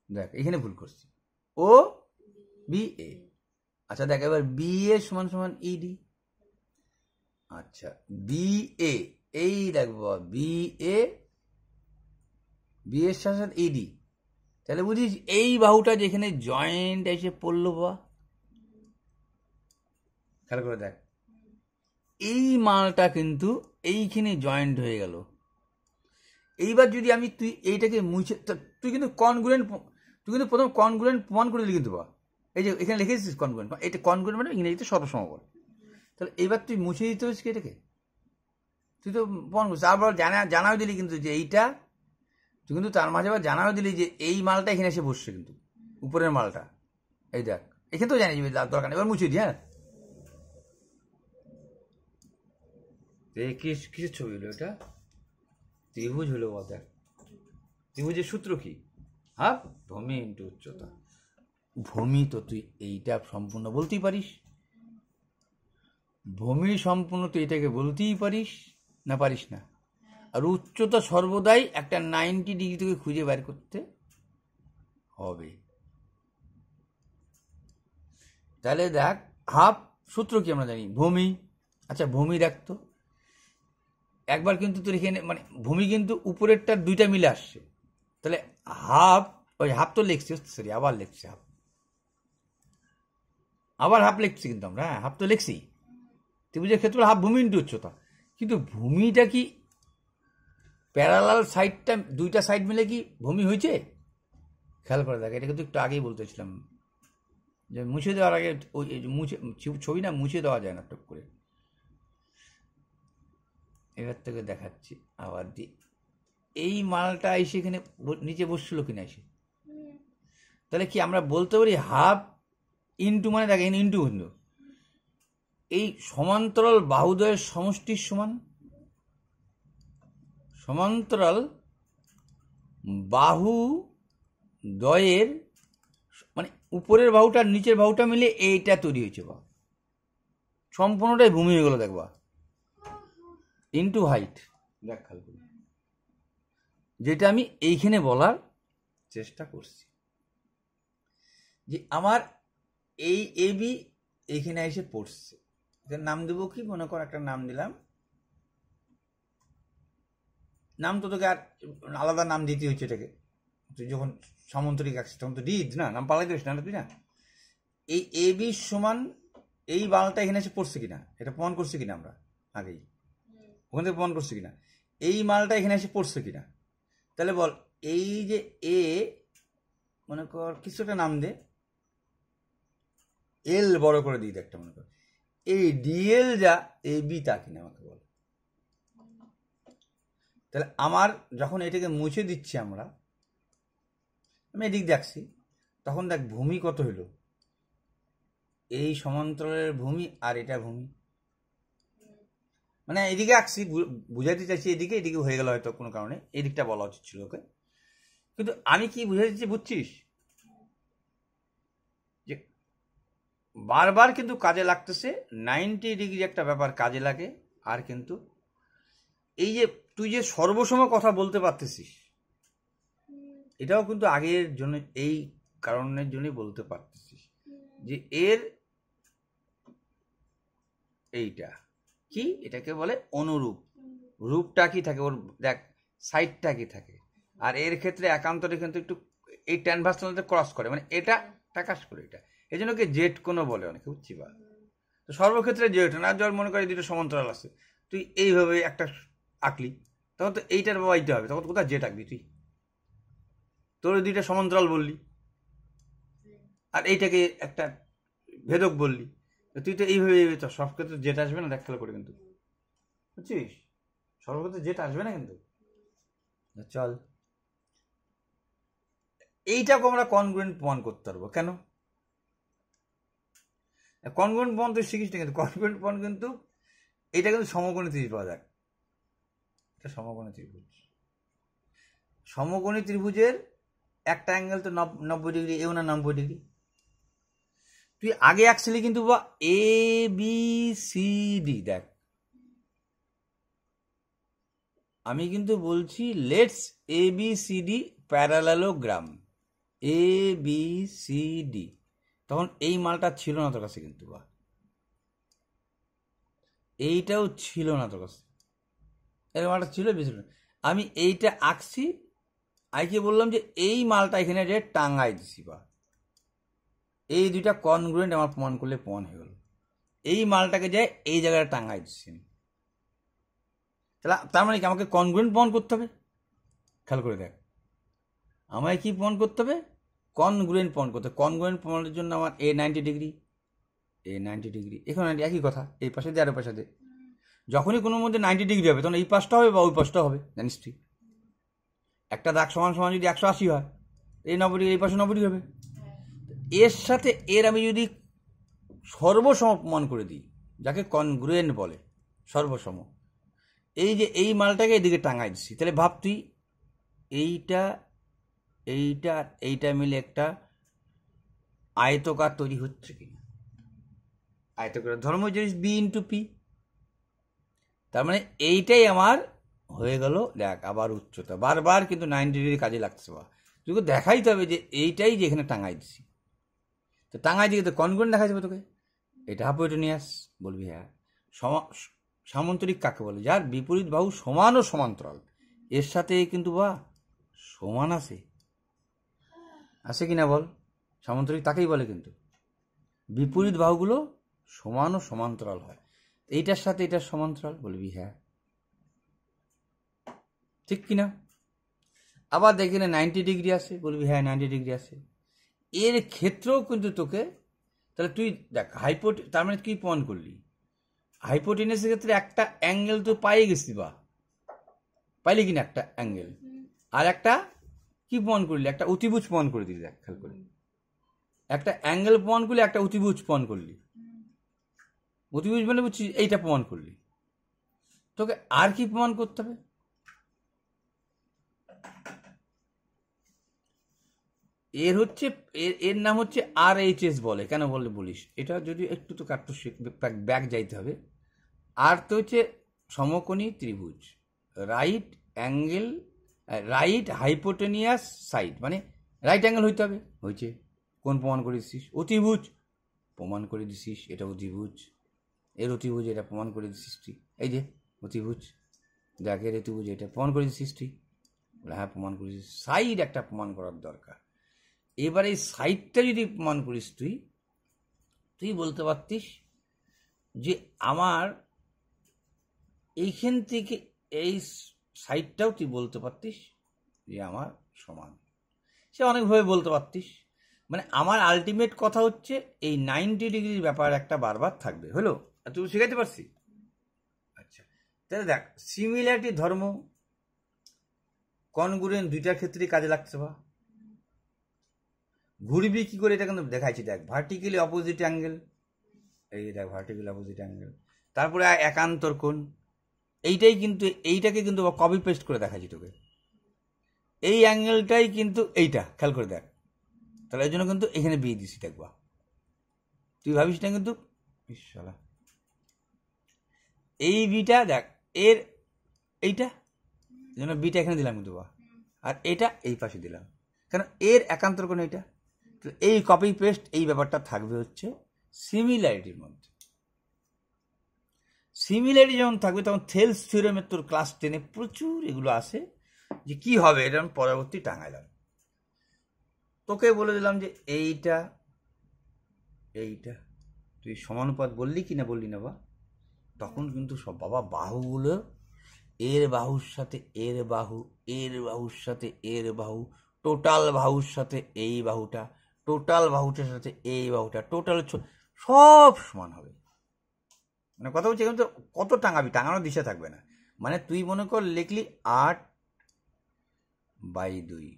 দেখ এখানে ভুল করছি, ও বি এ। আচ্ছা দেখ এবার বি এ সমান সমান ইডি, আচ্ছা বি এ, এই দেখবো বি এ, বি এর সাথে সাথে ইডি, তাহলে বুঝিস এই বাহুটা যেখানে জয়েন্ট এসে পড়লো বা, খেয়াল করে দেখ এই মালটা কিন্তু এইখানে জয়েন্ট হয়ে গেল। এইবার যদি আমি তুই এইটাকে মুছে, তুই কিন্তু কনগ্রুয়েন্ট, তুই কিন্তু প্রথম কনগ্রুয়েন্ট প্রমাণ করে দিলি কিন্তু বা, এই যে এখানে লিখে দিচ্ছিস কনগ্রুয়েন্ট, এটা কনগ্রুয়েন্ট মানে ইংরেজিতে সর্বসমবল, তাহলে এইবার তুই মুছে দিতে হচ্ছে কি এটাকে, তুই তো প্রমাণ করছিস, তারপর জানাও দিলি কিন্তু যে এইটা, তুই কিন্তু তার মাঝে আবার জানাও দিলি যে এই মালটা এখানে এসে বসছে কিন্তু উপরের মালটা, এই দেখ এখানে তো জানি দরকার নেই, এবার মুছে দি, হ্যাঁ কিসের ছবি হলো এটা, ত্রিভুজ হলো বল, দেখ ত্রিভুজের সূত্র কি, হাফ ভূমি ইন্টু উচ্চতা, ভূমি তো তুই এইটা সম্পূর্ণ বলতেই পারিস, ভূমি সম্পূর্ণ তুই এটাকে বলতেই পারিস না, পারিস না, আর উচ্চতা সর্বদাই একটা 90 ডিগ্রি থেকে খুঁজে বের করতে হবে। তাহলে দেখ হাফ সূত্র কি আমরা জানি, ভূমি, আচ্ছা ভূমি দেখতো একবার কিন্তু তোর এখানে মানে ভূমি কিন্তু উপরেরটা দুইটা মিলে আসছে, তাহলে হাফ, ওই হাফ তো লিখছি, সরি আবার লিখছি হাফ, আবার হাফ লিখছি কিন্তু আমরা, হ্যাঁ হাফ তো লিখছি, ত্রিভুজের ক্ষেত্রে হাফ ভূমি ইন্টু উচ্চতা, কিন্তু ভূমিটা কি প্যারালাল সাইডটা দুইটা সাইড মিলে কি ভূমি হয়েছে, খেয়াল করে দেখ, এটা কিন্তু একটু আগেই বলতেছিলাম যে মুছে দেওয়ার আগে ওই মুছে ছবি না মুছে দেওয়া যায় না টপ করে, এবার থেকে দেখাচ্ছি আবার দি, এই মালটা এসে এখানে নিচে বসছিল কিনা এসে, তাহলে কি আমরা বলতে পারি হাফ ইন্টু, মানে দেখেন ইন্টু কিন্তু এই সমান্তরাল বাহুদ্বয়ের সমষ্টির সমান, সমান্তরাল বাহু দ্বয়ের মানে উপরের বাহুটা নিচের বাহুটা মিলে এইটা তৈরি হয়েছে বা, সম্পূর্ণটাই ভূমি হয়ে গেল দেখবা, ইন্টু হাইট, দেখ খেয়াল করি যেটা আমি এইখানে বলার চেষ্টা করছি, যে আমার এই এ বি এইখানে এসে পড়ছে, এটার নাম দেবো কি, মনে কর একটা নাম দিলাম, নাম তো তোকে আর আলাদা নাম দিতে হচ্ছে এটাকে, তুই যখন সামন্তরিক আঁকছিস তখন তো দিস না, নাম পালাই দিস না তুই না, এই এ বি সমান এই বালটা এখানে এসে পড়ছে কিনা এটা প্রমাণ করছি কিনা আমরা আগেই, ওখান থেকে প্রমাণ করছি কিনা এই মালটা এখানে এসে পড়ছে কিনা, তাহলে বল এই যে এ মনে কর কিছু একটা নাম দে, এল বড় করে দিই একটা মনে কর, এই ডিএল যা এ বি তা কিনা আমাকে বল, তাহলে আমার যখন এটাকে মুছে দিচ্ছি আমরা, আমি এদিক দেখছি, তখন দেখ ভূমি কত হইল, এই সমান্তরালের ভূমি আর এটা ভূমি, মানে এদিকে আঁকছি বুঝাইতে চাইছি, এদিকে এদিকে হয়ে গেল হয়তো কোনো কারণে, এদিকটা বলা উচিত ছিল ওকে, কিন্তু আমি কি বুঝাইতে চাইছি বুঝছিস, যে বারবার কিন্তু কাজে লাগতেছে 90 ডিগ্রি একটা ব্যাপার কাজে লাগে, আর কিন্তু এই যে তুই যে সর্বসময় কথা বলতে পারতেছিস, এটাও কিন্তু আগের জন্য এই কারণের জন্যই বলতে পারতেছিস, যে এর এইটা কি, এটাকে বলে অনুরূপ, রূপটা কি থাকে ওর, দেখ সাইডটা কি থাকে, আর এর ক্ষেত্রে একান্তরে কিন্তু একটু এই ট্যান ভার্সনতে ক্রস করে, মানে এটা টাকাস করে এটা, এই জন্য কি জেট কোনো বলে অনেকে, বুঝছি বা। তো সর্বক্ষেত্রে জেট না, জ্বর মনে করে দুটো সমান্তরাল আছে, তুই এইভাবে একটা আঁকলি, তখন তো এইটার বাবা এইটা হবে, তখন তো কোথায় জেট আঁকবি তুই, তোর দুইটা সমান্তরাল বললি আর এইটাকে একটা ভেদক বললি, তুই তো এইভাবে তো সব ক্ষেত্রে জেট আসবে না, দেখ খেলা করে কিন্তু, বুঝছিস, সর্বক্ষেত্রে জেট আসবে না কিন্তু। চল, এইটাকে আমরা কনগ্রুয়েন্ট প্রমাণ করতে পারবো। কেন কনগ্রুয়েন্ট প্রমাণ তুই শিখিস না, কিন্তু কনগ্রুয়েন্ট প্রমাণ কিন্তু এটা কিন্তু সমকোণী ত্রিভুজ পাওয়া যায়, এটা সমকোণী ত্রিভুজ, সমকোণী ত্রিভুজের একটা অ্যাঙ্গেল তো 90 ডিগ্রি, এও না 90 ডিগ্রি, তুই আগে আঁকছিলি কিন্তু বা এ বি সি ডি, দেখ আমি কিন্তু বলছি let's A B C D parallelogram, A B C D, তখন এই মালটা ছিল না তোর কাছে কিন্তু, বা এইটাও ছিল না তোর কাছে, এই মালটা ছিল বেশি, আমি এইটা আঁকছি, আইকে বললাম যে এই মালটা এখানে যে টাঙ্গাই দিছি, বা এই দুইটা কনগ্রুয়েন্ট আমার প্রমাণ করলে প্রমাণ হয়ে গেল, এই মালটাকে যায় এই জায়গায় টাঙ্গাই দিচ্ছি, তাহলে তার মানে কি আমাকে কনগ্রুয়েন্ট প্রমাণ করতে হবে, খেয়াল করে দেখ আমায় কি প্রমাণ করতে হবে, কনগ্রুয়েন্ট প্রমাণ করতে হবে। কনগ্রুয়েন্ট প্রমাণের জন্য আমার এ 90 ডিগ্রি, এ 90 ডিগ্রি, এখানে একই কথা, এই পাশে দিয়ে আর ওই পাশে দিয়ে, যখনই কোনো মধ্যে 90 ডিগ্রি হবে তখন এই পাশটা হবে বা ওই পাশটা হবে, জানিস তুই, একটা দাগ সমান সমান যদি 180 হয়, এই 90 ডিগ্রি এই পাশে 90 ডিগ্রি হবে, এর সাথে এর আমি যদি সর্বসম প্রমাণ করে দিই, যাকে কনগ্রুয়েন্ট বলে, সর্বসম, এই যে এই মালটাকে এদিকে টাঙাই দিচ্ছি, তাহলে ভাব তুই এইটা এইটা এইটা মিলে একটা আয়তকার তৈরি হচ্ছে কিনা, আয়তকার ধর্ম জিনিস বি ইন্টু পি, তার মানে এইটাই আমার হয়ে গেল, দেখ আবার উচ্চতা, বারবার কিন্তু 90 ডিগ্রি কাজে লাগছে, বা তোকে দেখাইতে হবে যে এইটাই যে এখানে টাঙাই দিচ্ছি, তো টাঙাই দিকে তো কনগ্রুয়েন্ট দেখা যাবে তোকে, এটা হাইপোটেনিয়াস বলবি, হ্যাঁ সামান্তরিক কাকে বলে, যার বিপরীত বাহু সমান ও সমান্তরাল, এর সাথে কিন্তু বা সমান আছে কিনা বল, সামান্তরিক তাকেই বলে, কিন্তু বিপরীত বাহুগুলো সমান ও সমান্তরাল হয়, এইটার সাথে এটার সমান্তরাল বলবি, হ্যাঁ ঠিক কিনা। আবার দেখি না 90 ডিগ্রি আছে, বলবি হ্যাঁ 90 ডিগ্রি আছে, এর ক্ষেত্রেও কিন্তু তোকে, তাহলে তুই দেখ তার মানে কি প্রমাণ করলি, হাইপোটেনিয়াসের ক্ষেত্রে একটা অ্যাঙ্গেল তো পাই গেছি, বা পাইলি কিনা একটা অ্যাঙ্গেল, আর একটা কি প্রমাণ করলি, একটা অতিভুজ প্রমাণ করে দিলি, দেখ খেয়াল করে, একটা অ্যাঙ্গেল প্রমাণ করলি, একটা অতিভুজ প্রমাণ করলি, অতিভুজ মানে বুঝছিস এইটা প্রমাণ করলি, তোকে আর কি প্রমাণ করতে হবে, এর হচ্ছে এর নাম হচ্ছে RHS বলে, কেন বলে বলিস, এটা যদি একটু তো কাটতে ব্যাক যাইতে হবে, আর তো হচ্ছে সমকোণী ত্রিভুজ, right angle, right hypotenuse side, মানে রাইট অ্যাঙ্গেল হইতে হবে, হয়েছে, কোন প্রমাণ করে দিছিস, অতিভুজ প্রমাণ করে দিছিস, এটা অতিভুজ, এর অতিভুজ এটা প্রমাণ করে দিছিস তুই, এই যে অতিভুজ, দেখ এর অতিভুজ এটা প্রমাণ করে দিছিস তুই, হ্যাঁ প্রমাণ করেছিস, সাইড একটা প্রমাণ করার দরকার, এবার এই সাইডটা যদি প্রমাণ করিস তুই বলতে পারতিস যে আমার এইখান থেকে এই সাইডটাও তুই বলতে পারতিস যে আমার সমান, সে অনেকভাবে বলতে পারতিস, মানে আমার আলটিমেট কথা হচ্ছে এই 90 ডিগ্রির ব্যাপার একটা বারবার থাকবে, হলো, তুই শিখাইতে পারছি। আচ্ছা তাহলে দেখ সিমিলারিটি ধর্ম কনগ্রুয়েন্ট দুইটার ক্ষেত্রেই কাজে লাগছে, বা ঘুরবি কি করে এটা কিন্তু দেখাইছি, দেখ ভার্টিক্যালি অপোজিট অ্যাঙ্গেল, এই দেখ ভার্টিক্যালি অপোজিট অ্যাঙ্গেল, তারপরে একান্তর কোণ, এইটাকে কিন্তু কপি পেস্ট করে দেখাচ্ছি তোকে, এই অ্যাঙ্গেলটাই কিন্তু এইটা, খেয়াল করে দেখ, তাহলে এই জন্য কিন্তু এখানে বিয়ে দিছি, দেখবা তুই ভাবিস না কিন্তু, এই বিটা দেখ এর এইটা, এই জন্য বিটা এখানে দিলাম কিন্তু, আর এটা এই পাশে দিলাম, কেন এর একান্তর কোণ এইটা, তো এই কপি পেস্ট এই ব্যাপারটা থাকবে হচ্ছে সিমিলারিটির মধ্যে, সিমিলারিটি যখন থাকবে তখন থেলস থিওরেমের তোর ক্লাস 10-এ প্রচুর এগুলো আসে, যে কি হবে, এটা আমি পরবর্তী টাঙাইলাম। তোকে বলে দিলাম যে এইটা এইটা, তুই সমানুপাত বললি কি না বললি না বা, তখন কিন্তু সব বাবা বাহুগুলো এর বাহুর সাথে এর বাহু, এর বাহুর সাথে এর বাহু, টোটাল বাহুর সাথে এই বাহুটা, টোটাল বাহুটার সাথে এই বাহুটা, টোটাল সব সমান হবে। মানে কথা বলছি, কিন্তু কত টাঙাবি, টাঙানোর দিশা থাকবে না। মানে তুই মনে কর লিখলি 8/2,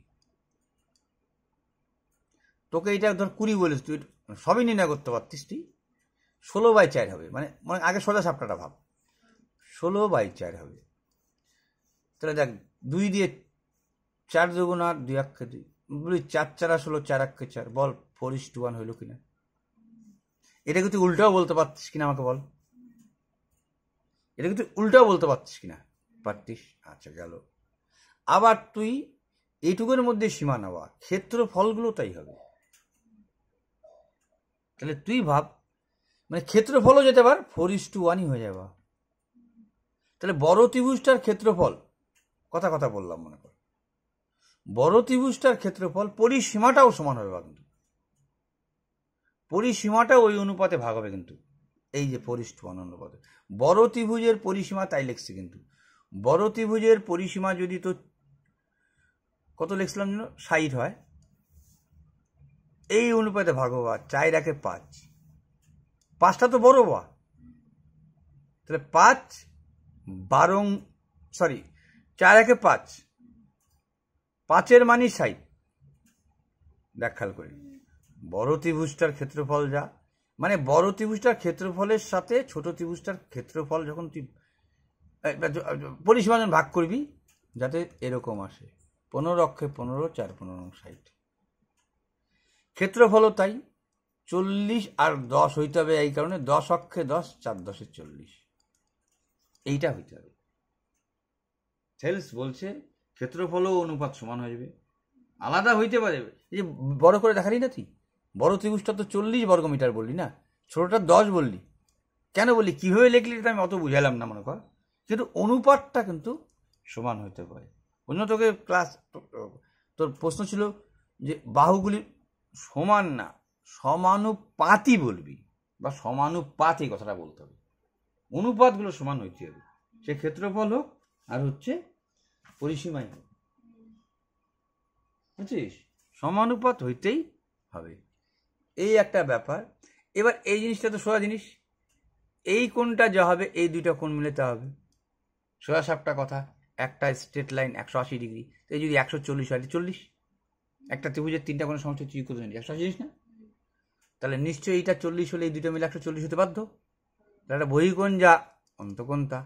তোকে এটা ধর 20 বলিস, তুই সবই নির্ণয় করতে পারতিস, তুই 16/4 হবে। মানে মানে আগে সোজা সাপটাটা ভাব, 16/4 হবে। তাহলে দেখ 2 দিয়ে 4 দুগুণ 8, 2 একে 2, বলি 4 4 16, 4 একে 4, বল 4:1 হইল কিনা? এটা কিন্তু উল্টাও বলতে পারতিস কিনা আমাকে বল, এটা কিন্তু উল্টাও বলতে পারতিস কিনা? পারতিস। আচ্ছা গেল। আবার তুই এইটুকুর মধ্যে সীমা নেওয়া, ক্ষেত্রফলগুলো তাই হবে। তাহলে তুই ভাব, মানে ক্ষেত্রফলও যেতে পার 4:1 হয়ে যাবে। তাহলে বড় ত্রিভুজটার ক্ষেত্রফল, কথা কথা বললাম, মনে কর বড় ত্রিভুজটার ক্ষেত্রফল পরিসীমাটাও সমান হবে, কিন্তু পরিসীমাটা ওই অনুপাতে ভাগ হবে। কিন্তু এই যে 4:1 অনুপাতে বড় ত্রিভুজের পরিসীমা, তাই লিখছি। কিন্তু বড় ত্রিভুজের পরিসীমা যদি তো কত লিখছিলাম যেন 60 হয়, এই অনুপাতে ভাগ হওয়া 4 একে 5, 5টা তো বড় বা, তাহলে 4 একে 5, 5-এর মানই 60। দেখ খেয়াল করি, বড় ত্রিভুজটার ক্ষেত্রফল যা, মানে বড় ত্রিভুজটার ক্ষেত্রফলের সাথে ছোট ত্রিভুজটার ক্ষেত্রফল যখন তুই পরিসীমা যখন ভাগ করবি, যাতে এরকম আসে 15 অক্ষে 15, 4 15 60। ক্ষেত্রফলও তাই, 40 আর 10 হইতে হবে। এই কারণে 10 অক্ষে 10, 4 10 40, এইটা হইতে হবে। সেলস বলছে ক্ষেত্রফলও অনুপাত সমান হয়ে যাবে, আলাদা হইতে পারে। এই যে বড় করে দেখালি না তুই, বড় ত্রিভুজটা তো 40 বর্গমিটার বললি না, ছোটটা 10 বললি। কেন বললি, কিভাবে লিখলি এটা আমি অত বুঝালাম না মনে কর, কিন্তু অনুপাতটা কিন্তু সমান হইতে পারে। অন্য তোকে ক্লাস, তোর প্রশ্ন ছিল যে বাহুগুলি সমান না সমানুপাতই বলবি, বা সমানুপাত, এই কথাটা বলতে হবে। অনুপাতগুলো সমান হইতে হবে, সে ক্ষেত্রফল হোক আর হচ্ছে পরিসীমাই হোক, বুঝছিস? সমানুপাত হইতেই হবে, এই একটা ব্যাপার। এবার এই জিনিসটা তো সোজা জিনিস, এই কোণটা যা হবে এই দুইটা কোণ মিলাতে হবে, সোজা সাপটা কথা। একটা স্ট্রেট লাইন 180 ডিগ্রি, এই যদি 140 হয় 40, একটা ত্রিভুজের 3টা কোণের সমষ্টি তুই কত জানিস? 180 না? তাহলে নিশ্চয়ই এইটা 40 হলে এই দুটো মিলে 140 হতে বাধ্য। তাহলে বহিকোণ যা, অন্তকোণ তা।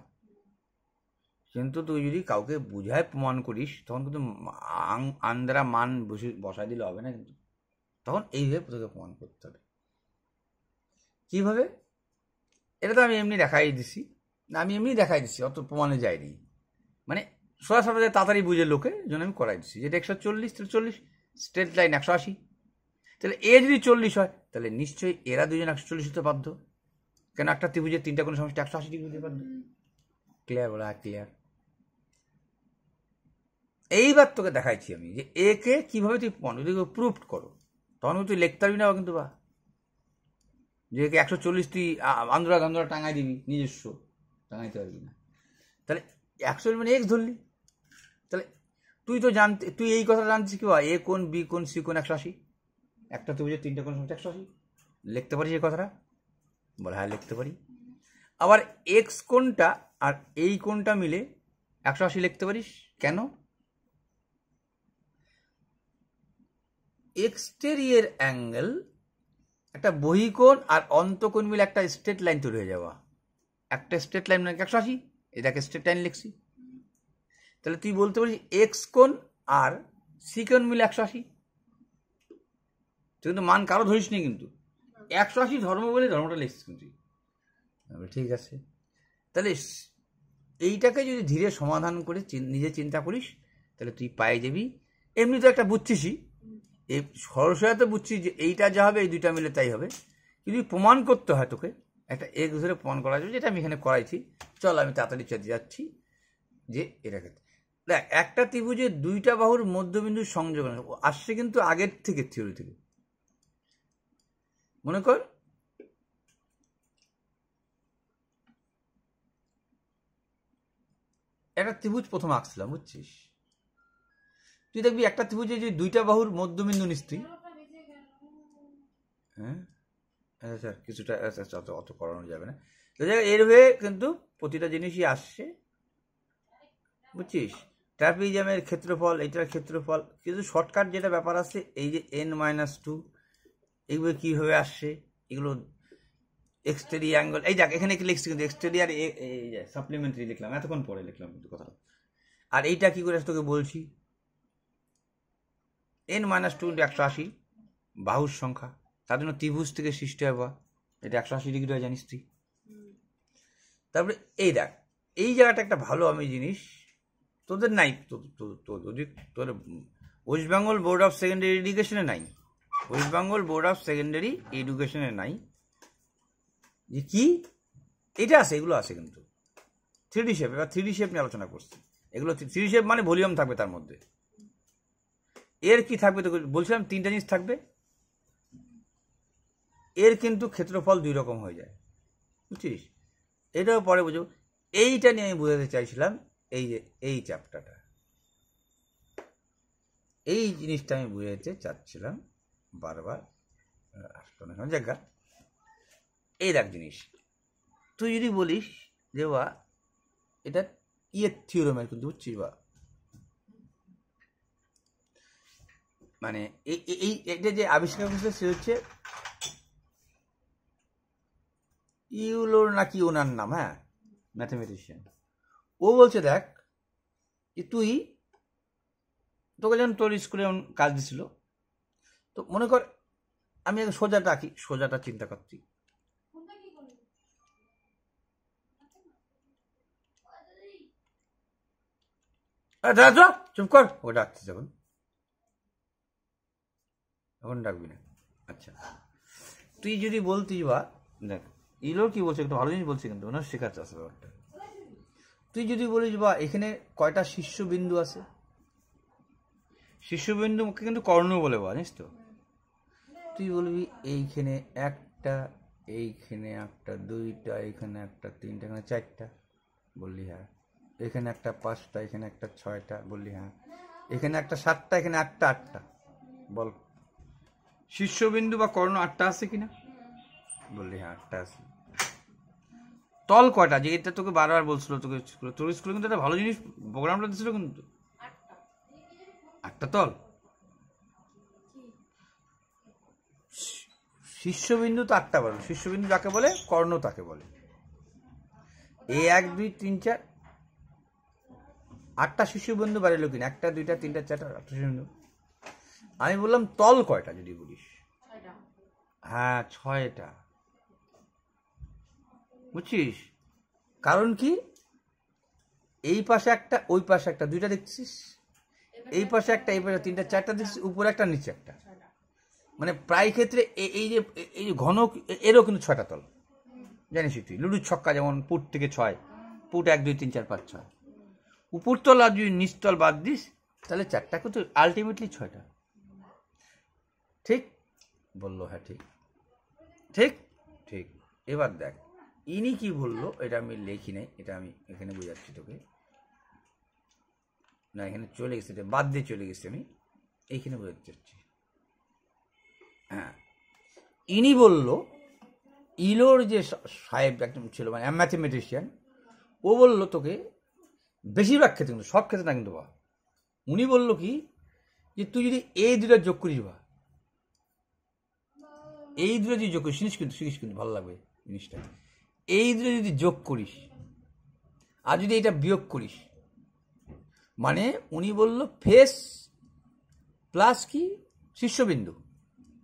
কিন্তু তুই যদি কাউকে বুঝায় প্রমাণ করিস, তখন কিন্তু আন্দ্রা মান বসাই দিলে হবে না, কিন্তু তখন এইভাবে তোকে প্রমাণ করতে হবে। কিভাবে? এটা তো আমি এমনি দেখাই দিছি, অত প্রমাণে যায়নি। মানে সরাসরি তাড়াতাড়ি বুঝে লোকে জন্য আমি করাই দিচ্ছি, যেটা 140, তাহলে 40, স্ট্রেট লাইন 180, তাহলে এ যদি 40 হয়, তাহলে নিশ্চয়ই এরা দুজন 140 হতে বাধ্য। কেন, একটা ত্রিভুজের 3টা কোণের সমষ্টি 180 ডিগ্রি হতে বাধ্য। ক্লিয়ার বলা? ক্লিয়ার। এইবার তোকে দেখাইছি আমি যে একে কিভাবে তুই প্রুফ করো, তখন তুই লিখতে পারবি না, কিন্তু বা যে 140 তুই আন্দ্রা টাঙাই দিবি, নিজস্ব টাঙাইতে পারবি না। তাহলে 140 মানে এক্স ধরলি, তাহলে তুই এই কথা জানছিস কি, এ কোণ, বি কোণ, সি কোণ 180, একটা ত্রিভুজের 3টা কোণ সমষ্টি 180, লিখতে পারিস এই কথাটা? বলে হ্যাঁ লিখতে পারি। আবার এক্স কোণটা আর এই কোণটা মিলে 180 লিখতে পারিস। কেন? এক্সটেরিয়র অ্যাঙ্গেল, একটা বহিকোণ আর অন্তকোণ মিলে একটা স্ট্রেট লাইন তৈরি হয়ে যাওয়া, একটা স্ট্রেট লাইন মানে 180, এটাকে স্ট্রেট লাইন লিখছি। তাহলে তুই বলতে পারিস এক্স কোণ আর সি কোণ মিলে 180, তুই কিন্তু মান কারো ধরিস নি, কিন্তু 180 ধর্ম বলে ধর্মটা লিখছিস কিন্তু। ঠিক আছে, তাহলে এইটাকে যদি ধীরে সমাধান করে নিজে চিন্তা করিস, তাহলে তুই পাই যাবি। এমনি তো একটা বুঝছিসই, এই সরসরাতে বুঝছিস যে এইটা যা হবে এই দুইটা মিলে তাই হবে। যদি প্রমাণ করতে হয় তোকে, একটা এক্স ধরে প্রমাণ করা যাবে, যেটা আমি এখানে করাইছি। চল আমি তাড়াতাড়ি চলে যাচ্ছি যে এটাকে দেখ একটা ত্রিভুজের দুইটা বাহুর মধ্যবিন্দুর সংযোগ আসছে কিন্তু আগের থেকে, থিওরি থেকে। মনে কর একটা ত্রিভুজ প্রথম আঁকছিলাম, বুঝছিস? তুই দেখবি একটা ত্রিভুজে যে দুইটা বাহুর মধ্যবিন্দু নিস তুই, হ্যাঁ স্যার কিছুটা অত করানো যাবে না, এর হয়ে কিন্তু প্রতিটা জিনিসই আসছে, বুঝছিস? ট্রাপিজিয়ামের ক্ষেত্রফল, এটার ক্ষেত্রফল, কিন্তু শর্টকাট যেটা ব্যাপার আছে, এই যে n-2 এগুলো কীভাবে আসছে, এগুলো এক্সটেরিয়ার অ্যাঙ্গেল, এই দেখ এখানে কি লিখছি কিন্তু এক্সটেরিয়ার, এই সাপ্লিমেন্টারি লিখলাম, এতক্ষণ পরে লিখলাম কিন্তু কথাটা। আর এইটা কি করে তোকে বলছি, n-2 × 180 বাহুর সংখ্যা, তার জন্য ত্রিভুজ থেকে সৃষ্টি হবে, এটা 180 ডিগ্রি হয় জানিস তুই। তারপরে এই দেখ এই জায়গাটা একটা ভালো আমি জিনিস তোদের নাই, তোর West Bengal Board of Secondary এডুকেশনে নাই, West Bengal Board of Secondary এডুকেশনে নাই যে কি এটা আছে, এগুলো আছে কিন্তু 3D শেপ। এবার 3D শেপ নিয়ে আলোচনা করছি, এগুলো 3D শেপ মানে ভলিউম থাকবে তার মধ্যে। এর কি থাকবে তো বলছিলাম, তিনটা জিনিস থাকবে। এর কিন্তু ক্ষেত্রফল দুই রকম হয়ে যায়, বুঝছিস? এটাও পরে বুঝো। এইটা নিয়ে আমি বোঝাতে চাইছিলাম, এই যে এই চ্যাপ্টারটা, এই জিনিসটা আমি বুঝাতে চাচ্ছিলাম বারবার, জায়গা। এই দেখ জিনিস, তুই যদি বলিস যে বা এটা ইয়ের থিওরেমের কিন্তু, বুঝছিস? বা মানে এই এটা যে আবিষ্কার করছে সে হচ্ছে ইউলোর নাকি ওনার নাম, হ্যাঁ, ম্যাথমেটিশিয়ান। ও বলছে দেখ যে তুই, তোকে যখন তোর স্কুলে কাজ দিছিল, তো মনে কর আমি আগে সোজাটা আঁকি, সোজাটা চিন্তা করছি, চুপ কর, ও ডাকছিস এখন, এখন ডাকবি না। আচ্ছা, তুই যদি বলতিস বা দেখ ইলোর কি বলছে, একটা ভালো জিনিস বলছে কিন্তু ওনার শেখাচ্ছে আসলে ব্যাপারটা। তুই যদি বলিস বা এখানে কয়টা শীর্ষবিন্দু আছে, শীর্ষবিন্দুকে কিন্তু কর্ণ বলে বা, জানিস তো? তুই বলবি এইখানে একটা, এইখানে একটা, দুইটা, এখানে একটা, তিনটা, এখানে চারটা, বললি হ্যাঁ। এখানে একটা 5টা, এখানে একটা 6টা, বললি হ্যাঁ। এখানে একটা 7টা, এখানে একটা 8টা, বল শীর্ষবিন্দু বা কর্ণ 8টা আছে কিনা, বললি হ্যাঁ 8টা আছে। তল কয়টা, যে এটা তোকে বারবার বলছিল, তোকে তোর স্কুলে কিন্তু একটা ভালো জিনিস প্রোগ্রামটা দিছিল কিন্তু, 8টা তল। শীর্ষবিন্দু তো 8টা বলে, শীর্ষবিন্দু যাকে বলে কর্ণ তাকে বলে। 1 2 3 4 8টা শীর্ষবিন্দু বাড়িল কিনা, 1টা 2টা 3টা 4টা 8টা শীর্ষবিন্দু। আমি বললাম তল কয়টা যদি বলিস, হ্যাঁ 6টা, বুঝছিস? কারণ কি, এই পাশে একটা, ওই পাশে একটা, দুইটা দেখছিস, এই পাশে একটা, এই পাশে 3টা 4টা দেখছিস, উপরে একটা নিচে একটা, মানে প্রায় ক্ষেত্রে এই যে ঘন, এরও কিন্তু 6টা তল, জানিস তুই? লুডুর ছক্কা যেমন পুট থেকে 6, পুট 1 2 3 4 5 6, উপরতল আর যদি নিচতল বাদ দিস তাহলে 4টা, কিন্তু আলটিমেটলি 6টা। ঠিক বললো? হ্যাঁ ঠিক ঠিক ঠিক। এবার দেখ ইনি কি বললো, এটা আমি লিখি নাই, এটা আমি এখানে বোঝাচ্ছি তোকে, না এখানে চলে গেছে, এটা বাদ দিয়ে চলে গেছি, আমি এইখানে বোঝাতে চাচ্ছি। হ্যাঁ, ইনি বললো, ইলোর যে সাহেব একদম ছিল, মানে ম্যাথমেটিশিয়ান, ও বললো তোকে বেশিরভাগ ক্ষেত্রে, কিন্তু সব ক্ষেত্রে না কিন্তু, বা উনি বললো কি যে তুই যদি এই দুটো যোগ করিস, বা এই দুটো যদি যোগ করিস, শিখিস কিন্তু ভালো লাগবে জিনিসটা, এই দুটো যদি যোগ করিস আর যদি এটা বিয়োগ করিস, মানে উনি বললো ফেস প্লাস কি শীর্ষবিন্দু,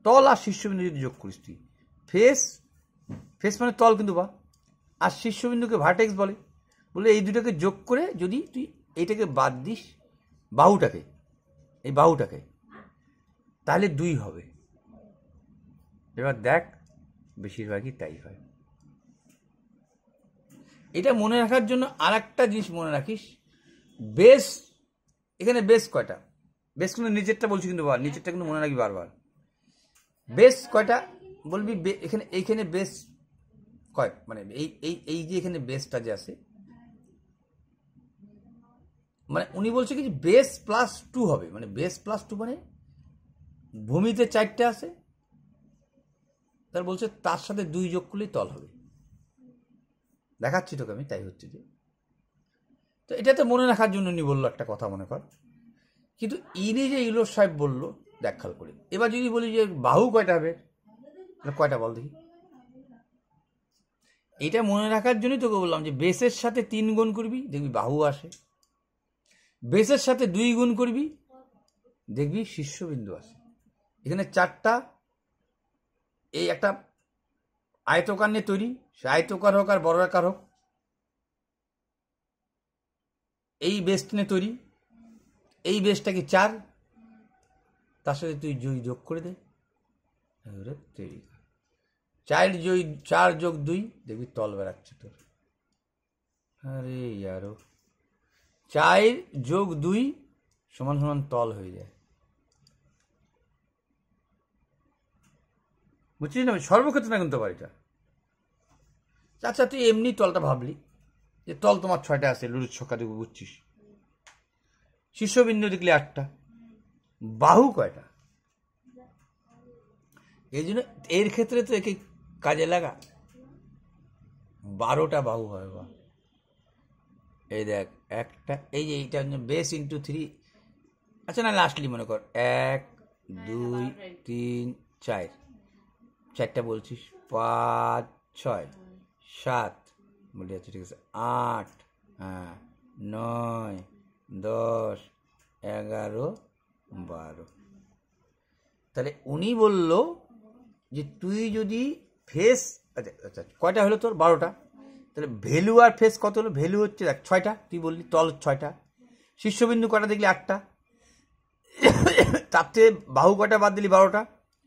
তল আর শীর্ষবিন্দু যদি যোগ করিস তুই, ফেস মানে তল কিন্তু, বা আর শীর্ষবিন্দুকে ভার্টেক্স বলে, বলে এই দুটাকে যোগ করে যদি তুই এইটাকে বাদ দিস, বাহুটাকে, এই বাহুটাকে, তাহলে 2 হবে। এবার দেখ বেশিরভাগই তাই হয়। এটা মনে রাখার জন্য আর একটা জিনিস মনে রাখিস, বেস এখানে বেস কয়টা? বেস কিন্তু নিচেরটা বলছি কিন্তু নিচেরটা কিন্তু মনে রাখবি বারবার। বেস কয়টা বলবি? এখানে এইখানে বেস কয়, মানে এই এই এই যে এখানে বেসটা যে আছে, মানে উনি বলছে কি বেস প্লাস 2 হবে, মানে বেস প্লাস 2 মানে ভূমিতে 4টে আছে, তার বলছে তার সাথে 2 যোগ করলেই তল হবে। দেখাচ্ছি তোকে আমি, তাই হচ্ছে যে। তো এটা তো মনে রাখার জন্য উনি বললো একটা কথা, মনে কর। কিন্তু ইনি যে ইউলুস সাহেব বললো, দেখ খেয়াল করে। এবার যদি বলি যে বাহু কয়টা হবে, কয়টা বল দেখি। এটা মনে রাখার জন্যই তোকে বললাম যে বেসের সাথে 3 গুণ করবি, দেখবি বাহু আসে। বেসের সাথে 2 গুণ করবি, দেখবি শীর্ষবিন্দু আসে। এখানে 4টা, এই একটা আয়তকার নিয়ে তৈরি, সে আয়তকার হোক আর বড় আকার হোক, এই বেসটা নিয়ে তৈরি। এই বেসটাকে 4, তার সাথে তুই যোগ করে দে, তৈরি 4 যোগ 2, দেখবি তল বেড়াচ্ছে তোর। আরে ইয়ারো 4 যোগ 2 সমান সমান তল হয়ে যায়, বুঝছিস না? সর্বক্ষেত্রে না কিন্তু বাড়িটা। আচ্ছা তুই এমনি তলটা ভাবলি যে তল তোমার 6টা আছে, লুরুর ছক্কা দেখবো, বুঝছিস? শীর্ষবিন্দু দেখলি 8টা, বাহু কয়টা? এই জন্য এর ক্ষেত্রে তো একে কাজে লাগা, 12টা বাহু হয়। বা এই দেখ একটা, এই যে এইটা বেস ইন্টু 3। আচ্ছা না, লাস্টলি মনে কর 1 2 3 4, 4টা বলছিস, 5 6 7 বলে যাচ্ছে, ঠিক আছে, 8 হ্যাঁ 9 10 11 12। তাহলে উনি বলল যে তুই যদি ফেস, আচ্ছা আচ্ছা কয়টা হলো তোর? 12টা। তাহলে ভ্যালু আর ফেস কত হলো? ভ্যালু হচ্ছে দেখ 6টা, তুই বললি তল 6টা, শীর্ষবিন্দু কয়টা দেখলি? 8টা, তার থেকে বাহু কয়টা বাদ দিলি? 12টা,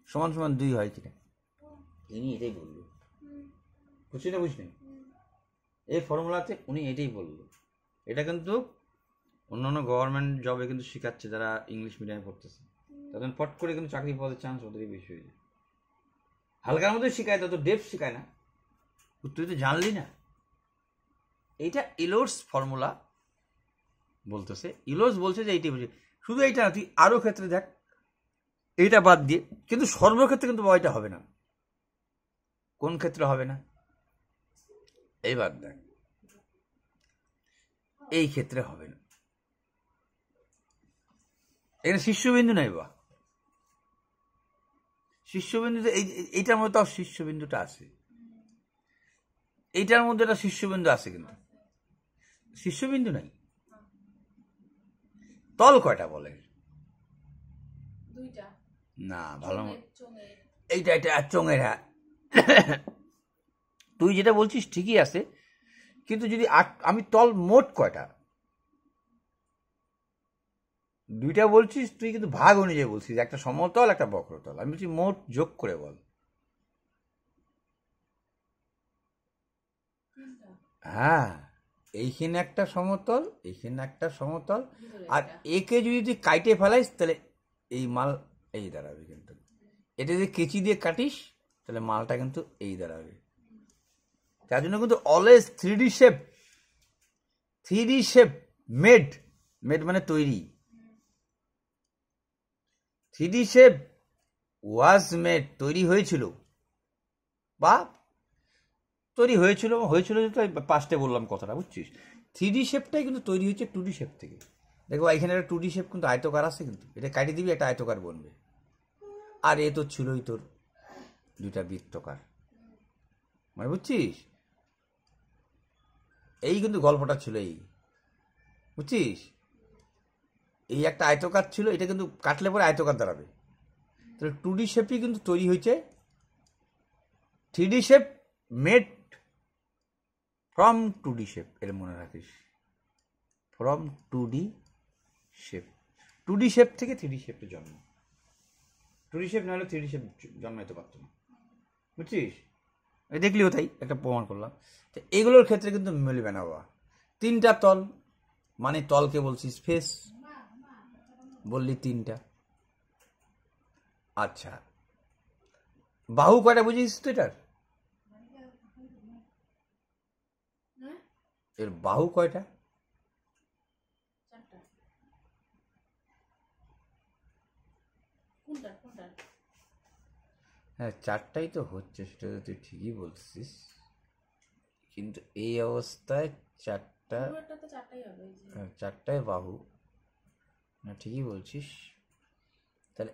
সমান সমান 2 হয় কিনা? ইনি এটাই বলল, বুঝলি না? বুঝলি এই ফর্মুলাতে উনি এটাই বলল। এটা কিন্তু অন্যান্য গভর্নমেন্ট জবে কিন্তু শেখাচ্ছে, যারা ইংলিশ মিডিয়ামে পড়তেছে তাদের পট করে কিন্তু চাকরি পাওয়ার চান্স ওদেরই বেশি হয়ে যায়। হালকার মধ্যে শেখায়, তত ডেপথ শেখায় না। তুই তো জানলি না। এইটা ইলোর্স ফর্মুলা বলতেছে, ইলোর্স বলছে যে এইটাই বুঝে। শুধু এইটা না, তুই আরো ক্ষেত্রে দেখ, এইটা বাদ দিয়ে। কিন্তু সর্বক্ষেত্রে কিন্তু এটা হবে না। কোন ক্ষেত্রে হবে না? এইবার দেখ, এই ক্ষেত্রে হবে না। এখানে শীর্ষবিন্দু নাই বা, শীর্ষবিন্দুতে এইটার মধ্যে তাও শীর্ষবিন্দুটা আছে, এইটার মধ্যে একটা শীর্ষবিন্দু আছে, কিন্তু শীর্ষবিন্দু নাই। তল কয়টা বলে? না ভালো, এইটা এটা চোঙের, হ্যাঁ তুই যেটা বলছিস ঠিকই আছে, কিন্তু যদি আমি তল মোট কয়টা 2টা বলছিস তুই, কিন্তু ভাগ অনুযায়ী বলছিস, একটা সমতল একটা বক্রতল। আমি বলছি মোট যোগ করে বল। হ্যাঁ, এইখানে একটা সমতল, এইখানে একটা সমতল, আর একে যদি তুই কাইটে ফেলাইস তাহলে এই মাল এই দাঁড়াবে। কিন্তু এটা যদি কেচি দিয়ে কাটিস তাহলে মালটা কিন্তু এই দাঁড়াবে। তার জন্য কিন্তু always 3D shape, 3D shape made, made মানে তৈরি, 3D শেপ ওয়াজ মেড, তৈরি হয়েছিল, বা তৈরি হয়েছিল হয়েছিল যে, তো পাস্টে বললাম কথাটা, বুঝছিস? 3D শেপটাই কিন্তু তৈরি হয়েছে 2D শেপ থেকে। দেখো এখানে একটা 2D শেপ কিন্তু আয়তকার আছে, কিন্তু এটা কাটিয়ে দিবি একটা আয়তকার বনবে। আর এ তো ছিলই তোর 2টা বৃত্তকার, মানে বুঝছিস? এই কিন্তু গল্পটা ছিল, এই বুঝছিস? এই একটা আয়তকার ছিল, এটা কিন্তু কাটলে পরে আয়তকার দাঁড়াবে। তাহলে 2D শেপই কিন্তু তৈরি হয়েছে, 3D shape made from 2D shape. এটা মনে রাখিস, from 2D shape. 2D shape থেকে 3D শেপের জন্ম। 2D শেপ না হলে 3D শেপ জন্মাইতে পারতো না, বুঝছিস? দেখলিও তাই, একটা প্রমাণ করলাম। তো এগুলোর ক্ষেত্রে কিন্তু মিলবে না বাবা। 3টা তল মানে তলকে বলছিস ফেস, বললি 3টা। আচ্ছা, বাহু কয়টা বুঝিস তো এটার? এর বাহু কয়টা? হ্যাঁ, 4টাই তো হচ্ছে, সেটা তো তুই ঠিকই বলছিস, কিন্তু এই অবস্থায় 4টা, 4টাই বাহু। না, ঠিকই বলছিস। তাহলে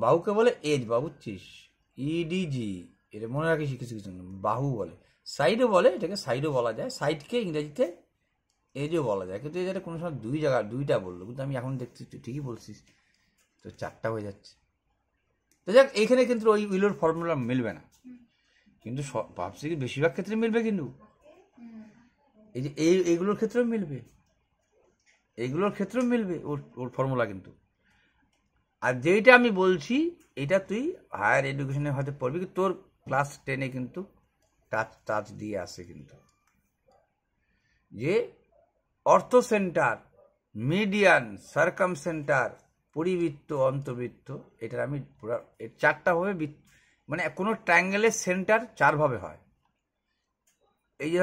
বাহুকে বলে এজ, বাহু বুঝছিস, ইডিজি, এটা মনে রাখিস কিছু কিছু। বাহু বলে, সাইডও বলে, এটাকে সাইডও বলা যায়, সাইডকে ইংরেজিতে এজও বলা যায়, কিন্তু এটা কোনো সময় 2টা বললো, কিন্তু আমি এখন দেখছি তুই ঠিকই বলছিস, তো 4টা হয়ে যাচ্ছে। তো যাক, এইখানে কিন্তু ওই উইলোর ফর্মুলা মিলবে না, কিন্তু ভাবছি কি বেশিরভাগ ক্ষেত্রে মিলবে, কিন্তু এই যে এইগুলোর ক্ষেত্রেও মিলবে, এইগুলোর ক্ষেত্রেও মিলবে ওর ফর্মুলা কিন্তু। আর যেইটা আমি বলছি এটা তুই হায়ার এডুকেশনে হয়তো পড়বি, তোর ক্লাস 10-এ কিন্তু টাচ দিয়ে আসে, কিন্তু যে অর্থ সেন্টার, মিডিয়ান, সার্কাম সেন্টার, পরিবৃত্ত, অন্তর্বৃত্ত, এটার আমি পুরো 4টা ভাবে, মানে কোনো ট্রায়াঙ্গেলের সেন্টার 4 ভাবে হয়। এই যে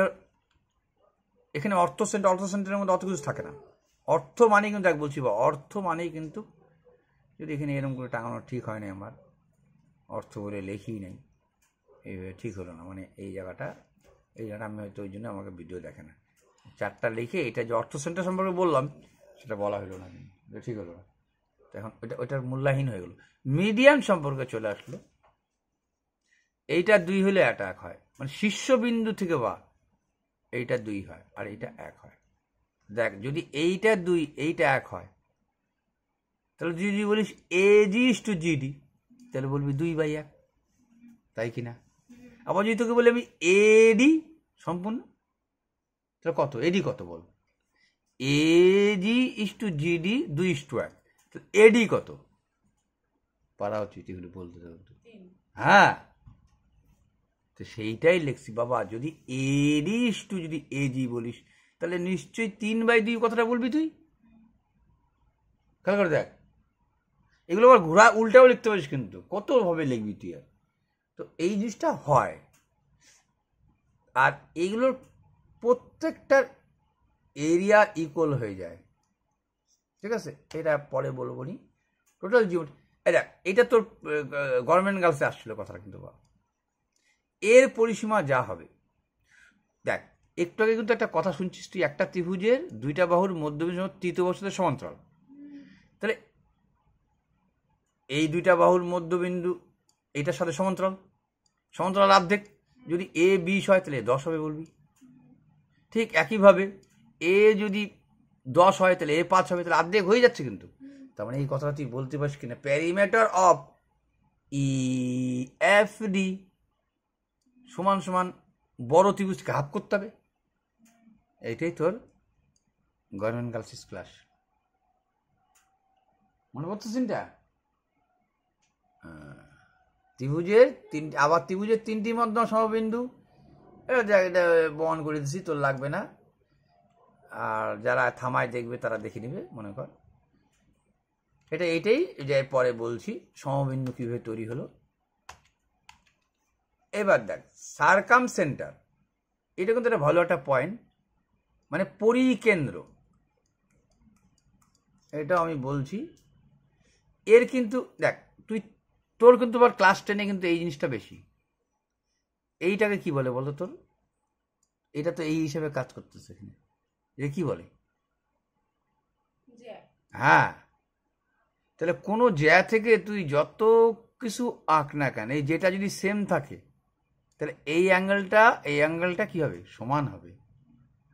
এখানে অর্থ সেন্টারের মধ্যে অত কিছু থাকে না। অর্থ মানেই কিন্তু এক বলছি, অর্থ মানেই কিন্তু, যদি এখানে এরকম করে টাঙানো ঠিক হয় না, আমার অর্থ বলে লেখি নাই, এইভাবে ঠিক হলো না, মানে এই জায়গাটা আমি হয়তো ওই জন্য আমাকে ভিডিও দেখে না, 4টা লিখে এটা যে অর্থ সেন্টার সম্পর্কে বললাম সেটা বলা হলো না, ঠিক হলো না, তো এখন ওইটার মূল্যহীন হয়ে গেল। মিডিয়ান সম্পর্কে চলে আসলো, এইটা 2 হলে এটা 1 হয়, মানে শীর্ষবিন্দু থেকে বা এইটা 2 হয় আর এইটা 1 হয়। দেখ, যদি এইটা 2 এইটা 1 হয়, তাহলে যদি বলিস এজি টু জিডি, তাহলে বলবি 2/1, তাই কিনা? আবার যদি তোকে বলি আমি এডি সম্পূর্ণ, তাহলে কত, এডি কত বল? এজি টু জিডি 2:1, এডি কত পারা উচিত এগুলো বলতে বলতে। হ্যাঁ, তো সেইটাই লিখছি বাবা, যদি এডি টু যদি এজি বলিস, তাহলে নিশ্চয়ই 3/2 কথাটা বলবি তুই। খেয়াল করে দেখ, এগুলো আবার ঘোরা উল্টাও লিখতে পারিস, কিন্তু কত ভাবে লিখবি তুই। আর তো এই জিনিসটা হয়, আর এইগুলোর প্রত্যেকটার এরিয়া ইকুয়াল হয়ে যায়, ঠিক আছে? এটা পরে বলবো নি, টোটাল জীবন। এটা তোর গভর্নমেন্ট গার্লসে আসছিল কথাটা, কিন্তু এর পরিসীমা যা হবে, দেখ একটু আগে কিন্তু একটা কথা শুনছিস তুই, একটা ত্রিভুজের 2টা বাহুর মধ্যবিন্দু 3য় বাহুর সাথে সমান্তরাল, তাহলে এই 2টা বাহুর মধ্যবিন্দু এইটার সাথে সমান্তরাল অর্ধেক, যদি এ 20 হয় তাহলে 10 হবে বলবি। ঠিক একইভাবে এ যদি 10 হয় তাহলে এ 5 হবে, তাহলে অর্ধেক হয়ে যাচ্ছে, কিন্তু তার মানে এই কথাটা তুই বলতে পারিস কিনা, perimeter of E F D সমান সমান বড় ত্রিভুজকে হাফ করতে হবে। এইটাই তোর গভর্নমেন্ট গার্লস ক্লাস, মনে পড়ছে চিন্তা? ত্রিভুজের ত্রিভুজের 3টি মধ্যম সমবিন্দু, এটা বহন করে দিচ্ছি, তোর লাগবে না, আর যারা থামায় দেখবে তারা দেখে নিবে, মনে কর এইটাই যে পরে বলছি সমবিন্দু কিভাবে তৈরি হলো। এবার দেখ সার্কাম সেন্টার, এটা কিন্তু একটা ভালো একটা পয়েন্ট, মানে পরিকেন্দ্র, এটা আমি বলছি। এর কিন্তু দেখ তোর কিন্তু আবার ক্লাস 10-এ কিন্তু এই জিনিসটা বেশি, এইটাকে কি বলে বলতো তোর? এটা তো এই হিসেবে কাজ করতেছে এখানে, এটা কি বলে? হ্যাঁ, তাহলে কোনো জ্যা থেকে তুই যত কিছু আঁক না কেন, এই যেটা যদি সেম থাকে, তাহলে এই অ্যাঙ্গেলটা কি হবে? সমান হবে।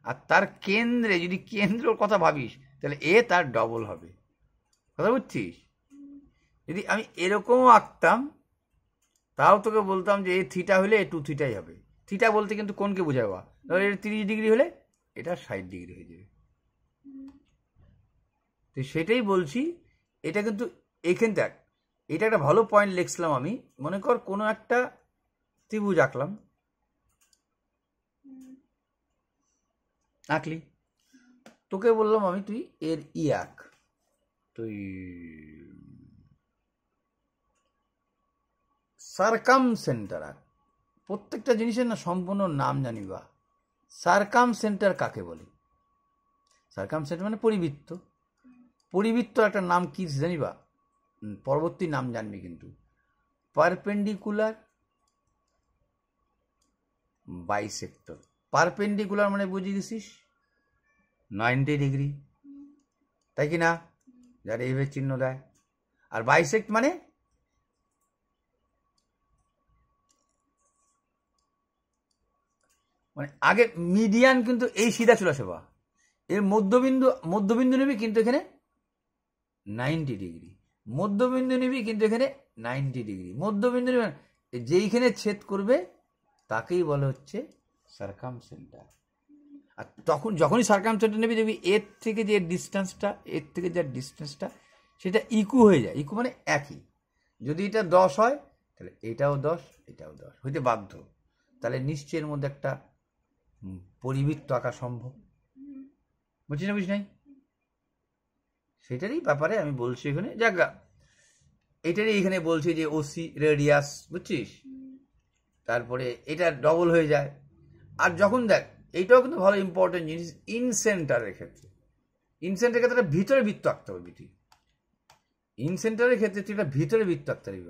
আর তার কেন্দ্রে যদি কেন্দ্রর কথা ভাবিস, তাহলে এ তার ডবল হবে, কথা বুঝছিস? যদি আমি এরকমও আঁকতাম, তাও তোকে বলতাম যে এ থিটা হলে এ 2 থিটাই হবে। থিটা বলতে কিন্তু কোনকে বোঝাবা? ধর এর 30 ডিগ্রি হলে এটা 60 ডিগ্রি হয়ে যাবে। তো সেটাই বলছি, এটা কিন্তু এইখান দেখ, এটা একটা ভালো পয়েন্ট লিখছিলাম আমি। মনে কর কোনো একটা ত্রিভুজ আঁকলি, তোকে বললাম আমি তুই এর আঁক, তুই সার্কাম সেন্টার, প্রত্যেকটা জিনিসের না সম্পূর্ণ নাম জানিবা। সার্কাম সেন্টার কাকে বলে? সার্কাম সেন্টার মানে পরিবৃত্ত। পরিবৃত্ত একটা নাম কি জানিবা? পরবর্তী নাম জানবি কিন্তু। Perpendicular bisector. পারপেন্ডিকুলার মানে বুঝে গেছিস 90 ডিগ্রি, তাই কি না? যারা এইভাবে চিহ্ন দেয়। আর বাইসেক্ট মানে আগে মিডিয়ান কিন্তু এই সিধা চলে আসে, বা এর মধ্যবিন্দু নিবি কিন্তু এখানে 90 ডিগ্রি, মধ্যবিন্দু নিবি কিন্তু এখানে 90 ডিগ্রি, মধ্যবিন্দু নিবি যেইখানে ছেদ করবে তাকেই বলে হচ্ছে সার্কাম সেন্টার। আর তখন যখনই সার্কাম সেন্টার নেবি দেখবি এর থেকে যে ডিস্টেন্সটা সেটা ইকু হয়ে যায়। ইকু মানে একই। যদি এটা 10 হয় তাহলে এটাও 10, এটাও 10 হইতে বাধ্য। তাহলে নিশ্চয়ের মধ্যে একটা পরিবৃত্ত আঁকা সম্ভব। বুঝছিস না? বুঝি নাই? সেটারই ব্যাপারে আমি বলছি এখানে। জায়গা এটারই এখানে বলছি যে ওসি রেডিয়াস, বুঝছিস? তারপরে এটা ডবল হয়ে যায়। আর যখন দেখ এইটাও কিন্তু ভালো ইম্পর্টেন্ট জিনিস ইনসেন্টারের ক্ষেত্রে। ইনসেন্টারের ক্ষেত্রে ভিতরে বৃত্ত আঁকতে হবে তুই। ইনসেন্টারের ক্ষেত্রে তুই একটা ভিতরে বৃত্ত আঁকতে পারবি,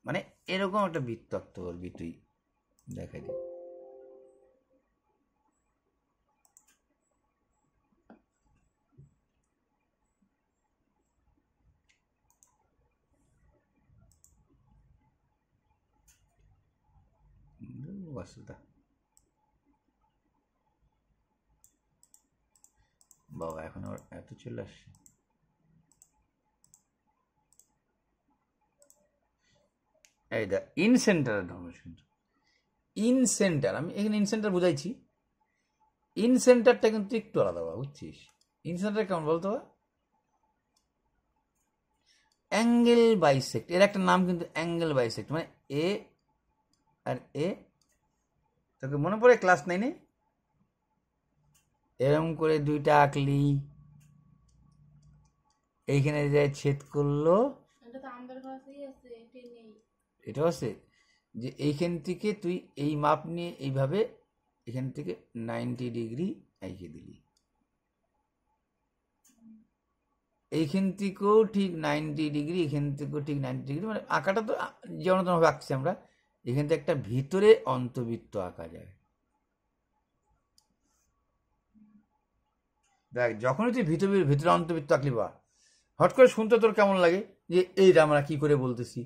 মানে এরকম একটা বৃত্ত আঁকতে পারবি তুই। দেখাই দি বাবা, এখন আর এত চলে আসছে। এই দা ইন সেন্টারের ধর্ম কিন্তু ইন সেন্টার, আমি এখানে ইন সেন্টার বুঝাইছি। ইন সেন্টারটা কিন্তু একটু আলাদা, বুঝছিস? ইন সেন্টার কেমন বলতো? অ্যাঙ্গেল বাইসেক্ট, এর একটা নাম কিন্তু অ্যাঙ্গেল বাইসেক্ট, মানে এ আর এ। তোকে মনে পড়ে ক্লাস 9-এ এরকম করে দুইটা আঁকলি, এইখানে যে ছেদ করলো, এটা আছে যে এইখান থেকে তুই এই মাপ নিয়ে এইভাবে এখান থেকে 90 ডিগ্রি এঁকে দিলি, এইখান থেকেও ঠিক 90 ডিগ্রি, এখান থেকেও ঠিক 90 ডিগ্রি, মানে আঁকাটা তো যেমন তেমন আঁকছি আমরা। এখান থেকে একটা ভিতরে অন্তবৃত্ত আঁকা যায়। দেখ যখনই তুই ভিতরে অন্তবৃত্ত আঁকলি, বা হট করে শুনতে তোর কেমন লাগে যে এইটা আমরা কি করে বলতেছি,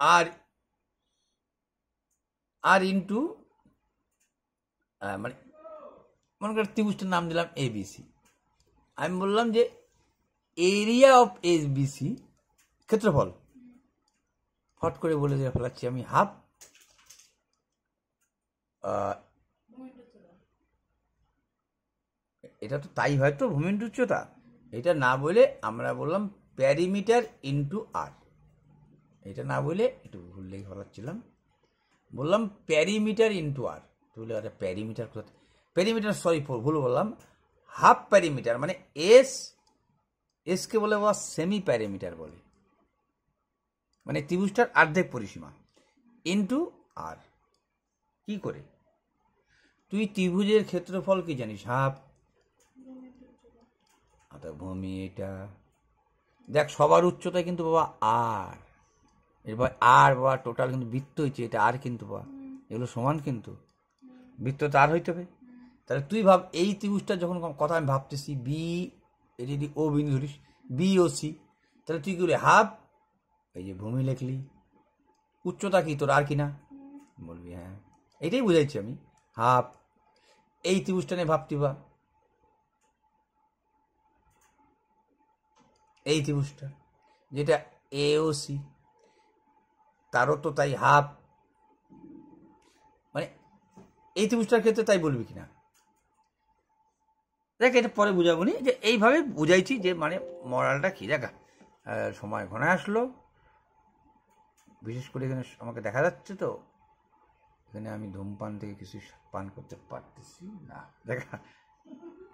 আর আর ইন্টু, মানে মনে কর ত্রিভুজটার নাম দিলাম এবিসি। আমি বললাম যে এরিয়া অফ এবিসি ক্ষেত্রফল, হট করে বলে দিয়ে ফেলাচ্ছি আমি হাফ এটা তো তাই হয়তো ভূমির উচ্চতা, এটা না বলে আমরা বললাম প্যারিমিটার ইন্টু আর। এটা না বলে একটু ভুল লেগে ফেলাচ্ছিলাম, বললাম প্যারিমিটার ইন্টু আর। তুলে আরে প্যারিমিটার কোথা, প্যারিমিটার সরি ভুল বললাম, হাফ প্যারিমিটার মানে এসকে বলে বা সেমি প্যারিমিটার বলে, মানে ত্রিভুজটার অর্ধেক পরিসীমা ইন্টু আর। কি করে? তুই ত্রিভুজের ক্ষেত্রফল কি জানিস? হাফ। ভূমি এটা দেখ সবার উচ্চতায় কিন্তু বাবা আর, এরপর আর বাবা টোটাল কিন্তু বৃত্ত হয়েছে, এটা আর কিন্তু বাবা এগুলো সমান, কিন্তু বৃত্ত তো আর হইতে হবে। তাহলে তুই ভাব এই ত্রিভুজটা যখন কথা আমি ভাবতেছি বি, এই যদি ও বিন্দু ধরিস বি ও সি, তাহলে তুই কি বলি হাফ, এই যে ভূমি লিখলি, উচ্চতা কি তোর আর কিনা, বলবি হ্যাঁ। এটাই বুঝাইছি আমি হাফ। এই ত্রিভুজটা নিয়ে ভাবতি বা এই ত্রিভুজটা যেটা এ ও সি, তারও তো তাই হাফ, মানে এই ত্রিভুজটার ক্ষেত্রে তাই বলবি কিনা দেখ, এটা পরে বুঝাবো নি, যে এইভাবে বুঝাইছি যে মানে মরালটা কি। দেখা সময় ঘনায় আসলো, বিশেষ করে এখানে আমাকে দেখা যাচ্ছে তো এখানে আমি ধূমপান থেকে কিছু পান করতে পারতেছি না। দেখা